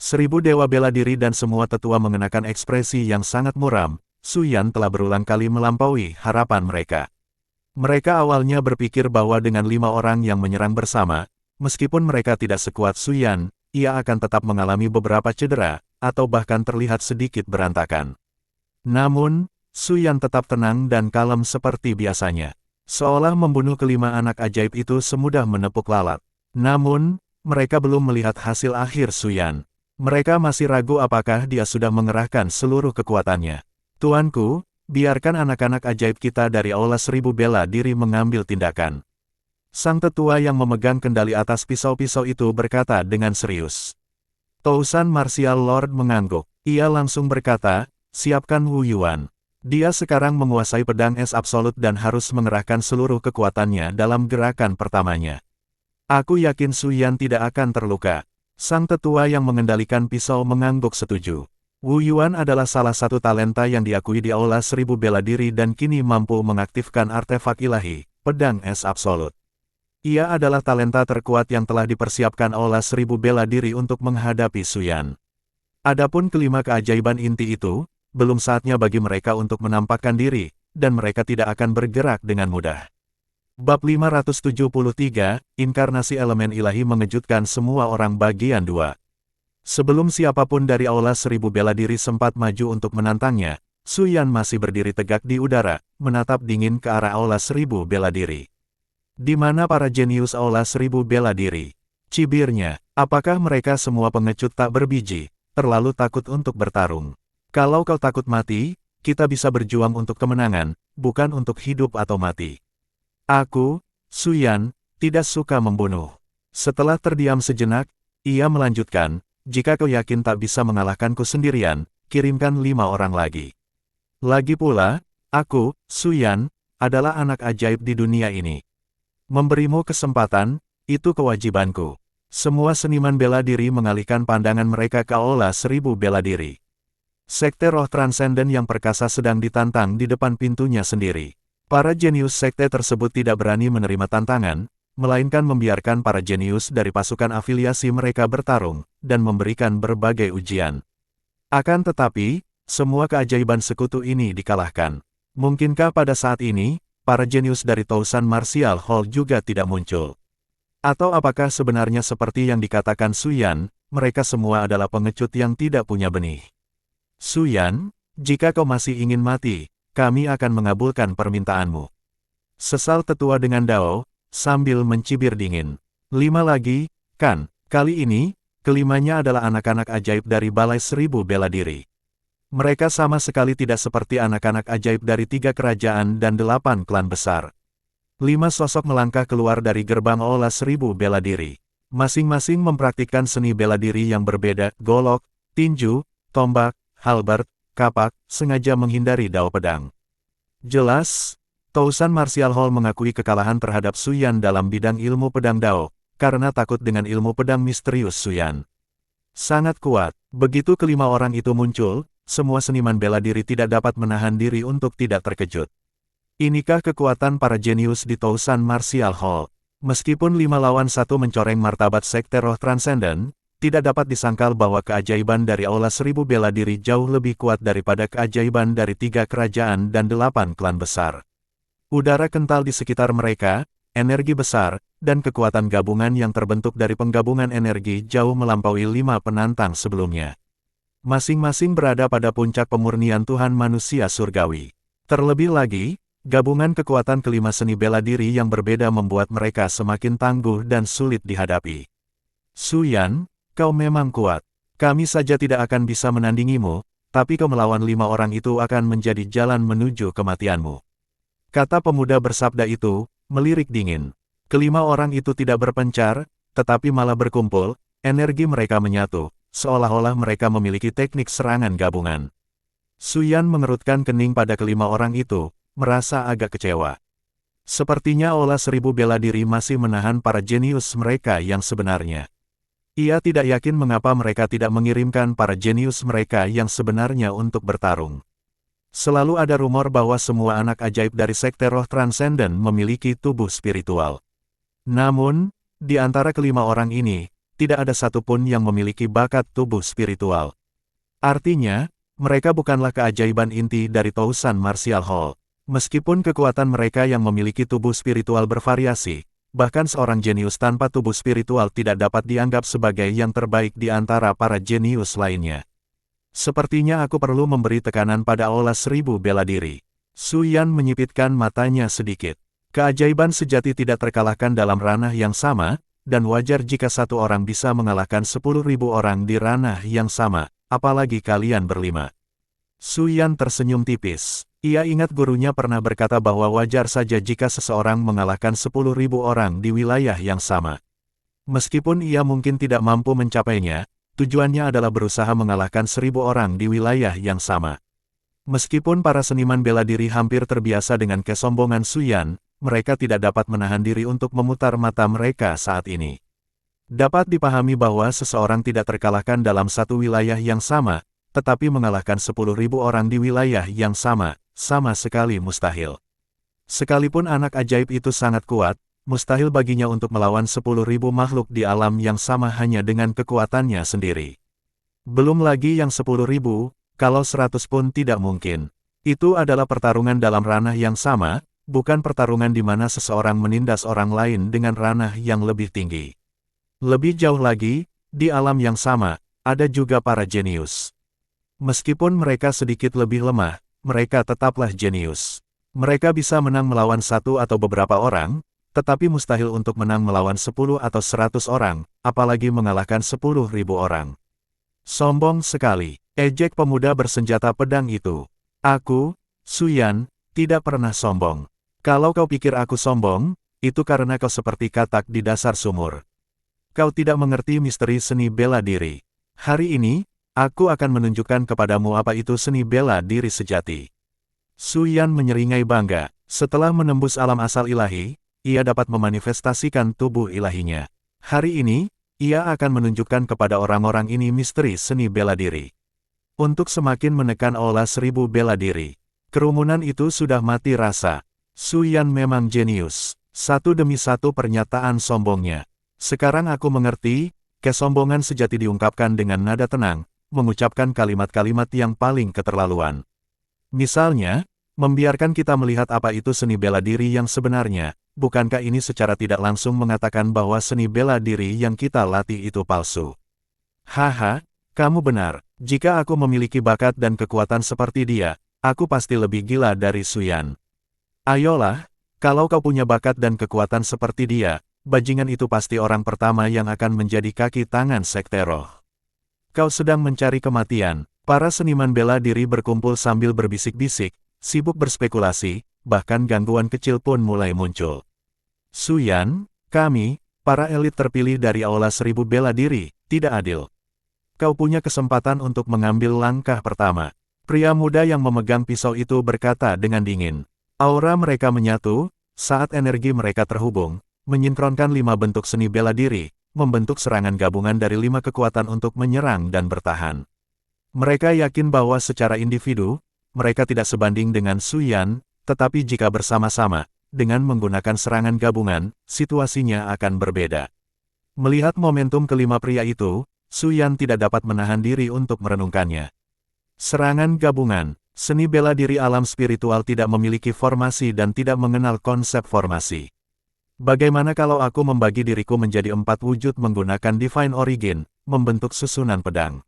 1000 dewa bela diri dan semua tetua mengenakan ekspresi yang sangat muram. Su Yan telah berulang kali melampaui harapan mereka. Mereka awalnya berpikir bahwa dengan 5 orang yang menyerang bersama, meskipun mereka tidak sekuat Su Yan, ia akan tetap mengalami beberapa cedera, atau bahkan terlihat sedikit berantakan. Namun, Su Yan tetap tenang dan kalem seperti biasanya. Seolah membunuh kelima anak ajaib itu semudah menepuk lalat. Namun, mereka belum melihat hasil akhir Suyan. Mereka masih ragu apakah dia sudah mengerahkan seluruh kekuatannya. Tuanku, biarkan anak-anak ajaib kita dari Aula Seribu Bela Diri mengambil tindakan. Sang tetua yang memegang kendali atas pisau-pisau itu berkata dengan serius. Tousan Martial Lord mengangguk. Ia langsung berkata, siapkan Wu Yuan. Dia sekarang menguasai pedang es absolut dan harus mengerahkan seluruh kekuatannya dalam gerakan pertamanya. Aku yakin Suyan tidak akan terluka. Sang tetua yang mengendalikan pisau mengangguk setuju. Wu Yuan adalah salah satu talenta yang diakui di Aula Seribu Bela Diri dan kini mampu mengaktifkan artefak ilahi, pedang es absolut. Ia adalah talenta terkuat yang telah dipersiapkan Aula Seribu Bela Diri untuk menghadapi Suyan. Adapun kelima keajaiban inti itu, belum saatnya bagi mereka untuk menampakkan diri, dan mereka tidak akan bergerak dengan mudah. Bab 573, Inkarnasi Elemen Ilahi mengejutkan semua orang bagian 2. Sebelum siapapun dari Aula Seribu Bela Diri sempat maju untuk menantangnya, Suyan masih berdiri tegak di udara, menatap dingin ke arah Aula Seribu Bela Diri. Di mana para jenius Aula Seribu Bela Diri? Cibirnya, apakah mereka semua pengecut tak berbiji, terlalu takut untuk bertarung? Kalau kau takut mati, kita bisa berjuang untuk kemenangan, bukan untuk hidup atau mati. Aku, Suyan, tidak suka membunuh. Setelah terdiam sejenak, ia melanjutkan, jika kau yakin tak bisa mengalahkanku sendirian, kirimkan 5 orang lagi. Lagi pula, aku, Suyan, adalah anak ajaib di dunia ini. Memberimu kesempatan, itu kewajibanku. Semua seniman bela diri mengalihkan pandangan mereka ke Aula Seribu Bela Diri. Sekte roh transenden yang perkasa sedang ditantang di depan pintunya sendiri. Para jenius sekte tersebut tidak berani menerima tantangan, melainkan membiarkan para jenius dari pasukan afiliasi mereka bertarung, dan memberikan berbagai ujian. Akan tetapi, semua keajaiban sekutu ini dikalahkan. Mungkinkah pada saat ini, para jenius dari Tousan Martial Hall juga tidak muncul? Atau apakah sebenarnya seperti yang dikatakan Suyan, mereka semua adalah pengecut yang tidak punya benih? Suyan, jika kau masih ingin mati, kami akan mengabulkan permintaanmu. Sesal tetua dengan Dao, sambil mencibir dingin. 5 lagi, kan? Kali ini, kelimanya adalah anak-anak ajaib dari Balai Seribu Bela Diri. Mereka sama sekali tidak seperti anak-anak ajaib dari 3 kerajaan dan 8 klan besar. 5 sosok melangkah keluar dari gerbang Aula Seribu Bela Diri. Masing-masing mempraktikkan seni bela diri yang berbeda, golok, tinju, tombak, halberd, kapak, sengaja menghindari dao pedang. Jelas, Tousan Martial Hall mengakui kekalahan terhadap Suyan dalam bidang ilmu pedang dao, karena takut dengan ilmu pedang misterius Suyan. Sangat kuat, begitu kelima orang itu muncul, semua seniman bela diri tidak dapat menahan diri untuk tidak terkejut. Inikah kekuatan para jenius di Tousan Martial Hall? Meskipun 5 lawan 1 mencoreng martabat sekte roh transenden, tidak dapat disangkal bahwa keajaiban dari Aula Seribu Bela Diri jauh lebih kuat daripada keajaiban dari 3 kerajaan dan 8 klan besar. Udara kental di sekitar mereka, energi besar, dan kekuatan gabungan yang terbentuk dari penggabungan energi jauh melampaui 5 penantang sebelumnya. Masing-masing berada pada puncak pemurnian Tuhan manusia surgawi. Terlebih lagi, gabungan kekuatan kelima seni bela diri yang berbeda membuat mereka semakin tangguh dan sulit dihadapi. Suyan, kau memang kuat. Kami saja tidak akan bisa menandingimu, tapi kau melawan 5 orang itu akan menjadi jalan menuju kematianmu. Kata pemuda bersabda itu, melirik dingin. Kelima orang itu tidak berpencar, tetapi malah berkumpul, energi mereka menyatu, seolah-olah mereka memiliki teknik serangan gabungan. Suyan mengerutkan kening pada kelima orang itu, merasa agak kecewa. Sepertinya Aula Seribu Bela Diri masih menahan para jenius mereka yang sebenarnya. Ia tidak yakin mengapa mereka tidak mengirimkan para jenius mereka yang sebenarnya untuk bertarung. Selalu ada rumor bahwa semua anak ajaib dari sekte roh transenden memiliki tubuh spiritual. Namun, di antara kelima orang ini, tidak ada satupun yang memiliki bakat tubuh spiritual. Artinya, mereka bukanlah keajaiban inti dari Tousan Martial Hall. Meskipun kekuatan mereka yang memiliki tubuh spiritual bervariasi, bahkan seorang jenius tanpa tubuh spiritual tidak dapat dianggap sebagai yang terbaik di antara para jenius lainnya. Sepertinya aku perlu memberi tekanan pada Aula Seribu Bela Diri. Suyan menyipitkan matanya sedikit. Keajaiban sejati tidak terkalahkan dalam ranah yang sama, dan wajar jika satu orang bisa mengalahkan 10.000 orang di ranah yang sama, apalagi kalian berlima. Su Yan tersenyum tipis. Ia ingat gurunya pernah berkata bahwa wajar saja jika seseorang mengalahkan 10.000 orang di wilayah yang sama. Meskipun ia mungkin tidak mampu mencapainya, tujuannya adalah berusaha mengalahkan 1.000 orang di wilayah yang sama. Meskipun para seniman bela diri hampir terbiasa dengan kesombongan Su Yan, mereka tidak dapat menahan diri untuk memutar mata mereka saat ini. Dapat dipahami bahwa seseorang tidak terkalahkan dalam satu wilayah yang sama, tetapi mengalahkan 10.000 orang di wilayah yang sama, sama sekali mustahil. Sekalipun anak ajaib itu sangat kuat, mustahil baginya untuk melawan 10.000 makhluk di alam yang sama hanya dengan kekuatannya sendiri. Belum lagi yang 10.000, kalau 100 pun tidak mungkin. Itu adalah pertarungan dalam ranah yang sama, bukan pertarungan di mana seseorang menindas orang lain dengan ranah yang lebih tinggi. Lebih jauh lagi, di alam yang sama, ada juga para jenius. Meskipun mereka sedikit lebih lemah, mereka tetaplah jenius. Mereka bisa menang melawan satu atau beberapa orang, tetapi mustahil untuk menang melawan 10 atau 100 orang, apalagi mengalahkan 10.000 orang. Sombong sekali, ejek pemuda bersenjata pedang itu. Aku, Su Yan, tidak pernah sombong. Kalau kau pikir aku sombong, itu karena kau seperti katak di dasar sumur. Kau tidak mengerti misteri seni bela diri. Hari ini, aku akan menunjukkan kepadamu apa itu seni bela diri sejati. Su Yan menyeringai bangga. Setelah menembus alam asal ilahi, ia dapat memanifestasikan tubuh ilahinya. Hari ini, ia akan menunjukkan kepada orang-orang ini misteri seni bela diri. Untuk semakin menekan aula 1.000 bela diri. Kerumunan itu sudah mati rasa. Su Yan memang jenius. Satu demi satu pernyataan sombongnya. Sekarang aku mengerti, kesombongan sejati diungkapkan dengan nada tenang, mengucapkan kalimat-kalimat yang paling keterlaluan. Misalnya, membiarkan kita melihat apa itu seni bela diri yang sebenarnya, bukankah ini secara tidak langsung mengatakan bahwa seni bela diri yang kita latih itu palsu? Haha, kamu benar. Jika aku memiliki bakat dan kekuatan seperti dia, aku pasti lebih gila dari Su Yan. Ayolah, kalau kau punya bakat dan kekuatan seperti dia, bajingan itu pasti orang pertama yang akan menjadi kaki tangan sekte roh. Kau sedang mencari kematian. Para seniman bela diri berkumpul sambil berbisik-bisik, sibuk berspekulasi, bahkan gangguan kecil pun mulai muncul. Su Yan, kami, para elit terpilih dari aula 1.000 bela diri, tidak adil. Kau punya kesempatan untuk mengambil langkah pertama. Pria muda yang memegang pisau itu berkata dengan dingin. Aura mereka menyatu, saat energi mereka terhubung, menyinkronkan 5 bentuk seni bela diri, membentuk serangan gabungan dari 5 kekuatan untuk menyerang dan bertahan. Mereka yakin bahwa secara individu, mereka tidak sebanding dengan Su Yan, tetapi jika bersama-sama, dengan menggunakan serangan gabungan, situasinya akan berbeda. Melihat momentum kelima pria itu, Su Yan tidak dapat menahan diri untuk merenungkannya. Serangan gabungan. Seni bela diri alam spiritual tidak memiliki formasi dan tidak mengenal konsep formasi. Bagaimana kalau aku membagi diriku menjadi 4 wujud menggunakan Divine Origin, membentuk susunan pedang?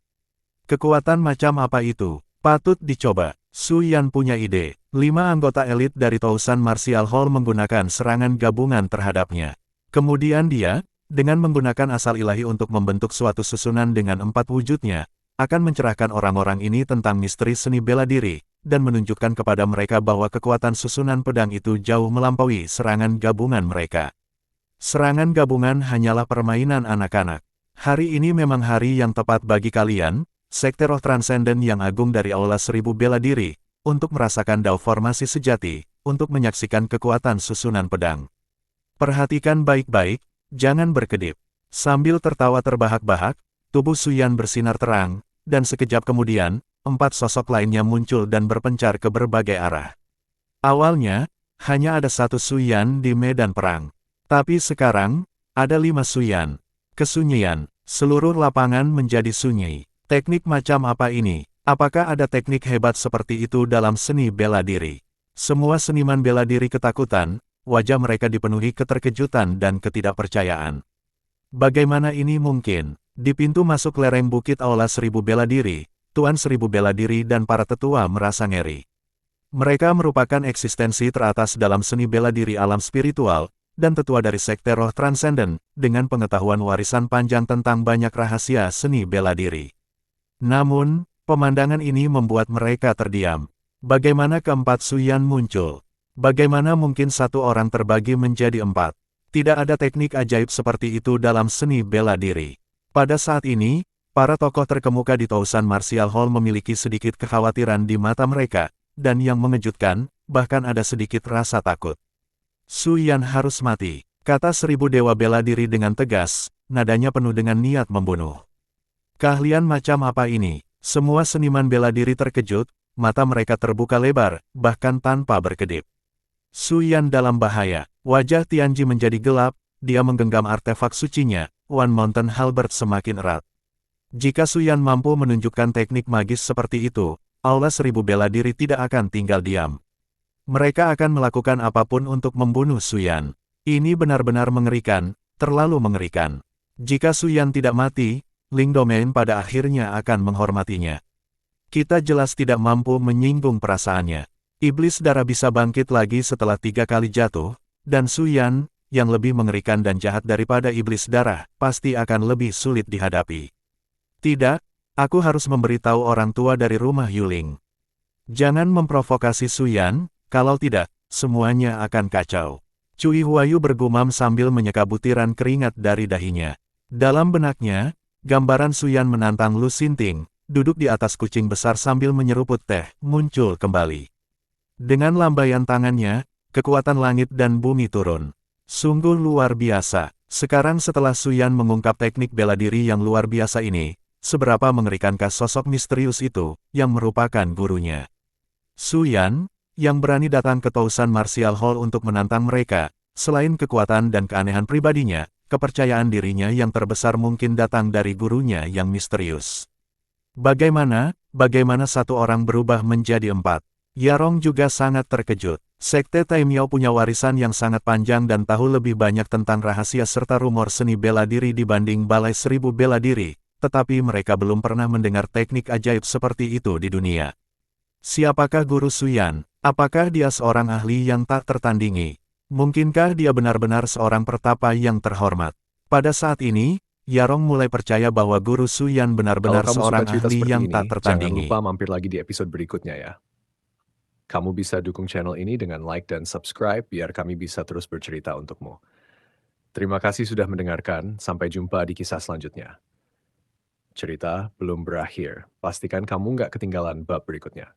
Kekuatan macam apa itu? Patut dicoba. Su Yan punya ide. 5 anggota elit dari Tousan Martial Hall menggunakan serangan gabungan terhadapnya. Kemudian dia, dengan menggunakan asal ilahi untuk membentuk suatu susunan dengan 4 wujudnya, akan mencerahkan orang-orang ini tentang misteri seni bela diri, dan menunjukkan kepada mereka bahwa kekuatan susunan pedang itu jauh melampaui serangan gabungan mereka. Serangan gabungan hanyalah permainan anak-anak. Hari ini memang hari yang tepat bagi kalian, sekte roh transenden yang agung dari aula 1.000 bela diri, untuk merasakan dao formasi sejati, untuk menyaksikan kekuatan susunan pedang. Perhatikan baik-baik, jangan berkedip. Sambil tertawa terbahak-bahak, tubuh Su Yan bersinar terang, dan sekejap kemudian, 4 sosok lainnya muncul dan berpencar ke berbagai arah. Awalnya, hanya ada 1 Su Yan di medan perang. Tapi sekarang, ada 5 Su Yan. Kesunyian, seluruh lapangan menjadi sunyi. Teknik macam apa ini? Apakah ada teknik hebat seperti itu dalam seni bela diri? Semua seniman bela diri ketakutan, wajah mereka dipenuhi keterkejutan dan ketidakpercayaan. Bagaimana ini mungkin? Di pintu masuk lereng bukit aula 1.000 bela diri, Tuan 1.000 bela diri dan para tetua merasa ngeri. Mereka merupakan eksistensi teratas dalam seni bela diri alam spiritual, dan tetua dari Sekte Roh Transenden, dengan pengetahuan warisan panjang tentang banyak rahasia seni bela diri. Namun, pemandangan ini membuat mereka terdiam. Bagaimana keempat Suyan muncul? Bagaimana mungkin satu orang terbagi menjadi empat? Tidak ada teknik ajaib seperti itu dalam seni bela diri. Pada saat ini, para tokoh terkemuka di Tousan Martial Hall memiliki sedikit kekhawatiran di mata mereka, dan yang mengejutkan, bahkan ada sedikit rasa takut. Suyan harus mati, kata 1000 dewa bela diri dengan tegas, nadanya penuh dengan niat membunuh. Keahlian macam apa ini? Semua seniman bela diri terkejut, mata mereka terbuka lebar, bahkan tanpa berkedip. Suyan dalam bahaya. Wajah Tianji menjadi gelap, dia menggenggam artefak sucinya, One Mountain Halberd semakin erat. Jika Suyan mampu menunjukkan teknik magis seperti itu, Aula 1000 bela diri tidak akan tinggal diam. Mereka akan melakukan apapun untuk membunuh Suyan. Ini benar-benar mengerikan, terlalu mengerikan. Jika Suyan tidak mati, Ling Domain pada akhirnya akan menghormatinya. Kita jelas tidak mampu menyinggung perasaannya. Iblis darah bisa bangkit lagi setelah 3 kali jatuh, dan Suyan, yang lebih mengerikan dan jahat daripada iblis darah, pasti akan lebih sulit dihadapi. Tidak, aku harus memberitahu orang tua dari rumah Yuling. Jangan memprovokasi Suyan, kalau tidak, semuanya akan kacau. Cui Huayu bergumam sambil menyeka butiran keringat dari dahinya. Dalam benaknya, gambaran Suyan menantang Lu Xinting, duduk di atas kucing besar sambil menyeruput teh, muncul kembali. Dengan lambaian tangannya, kekuatan langit dan bumi turun. Sungguh luar biasa. Sekarang setelah Suyan mengungkap teknik bela diri yang luar biasa ini, seberapa mengerikankah sosok misterius itu, yang merupakan gurunya. Suyan, yang berani datang ke Tousan Martial Hall untuk menantang mereka, selain kekuatan dan keanehan pribadinya, kepercayaan dirinya yang terbesar mungkin datang dari gurunya yang misterius. Bagaimana satu orang berubah menjadi empat? Yarong juga sangat terkejut. Sekte Taimiao punya warisan yang sangat panjang dan tahu lebih banyak tentang rahasia serta rumor seni bela diri dibanding Balai 1000 bela diri, tetapi mereka belum pernah mendengar teknik ajaib seperti itu di dunia. Siapakah Guru Suyan? Apakah dia seorang ahli yang tak tertandingi? Mungkinkah dia benar-benar seorang pertapa yang terhormat? Pada saat ini, Yarong mulai percaya bahwa Guru Suyan benar-benar seorang ahli yang tak tertandingi. Jangan lupa mampir lagi di episode berikutnya ya. Kamu bisa dukung channel ini dengan like dan subscribe biar kami bisa terus bercerita untukmu. Terima kasih sudah mendengarkan, sampai jumpa di kisah selanjutnya. Cerita belum berakhir, pastikan kamu nggak ketinggalan bab berikutnya.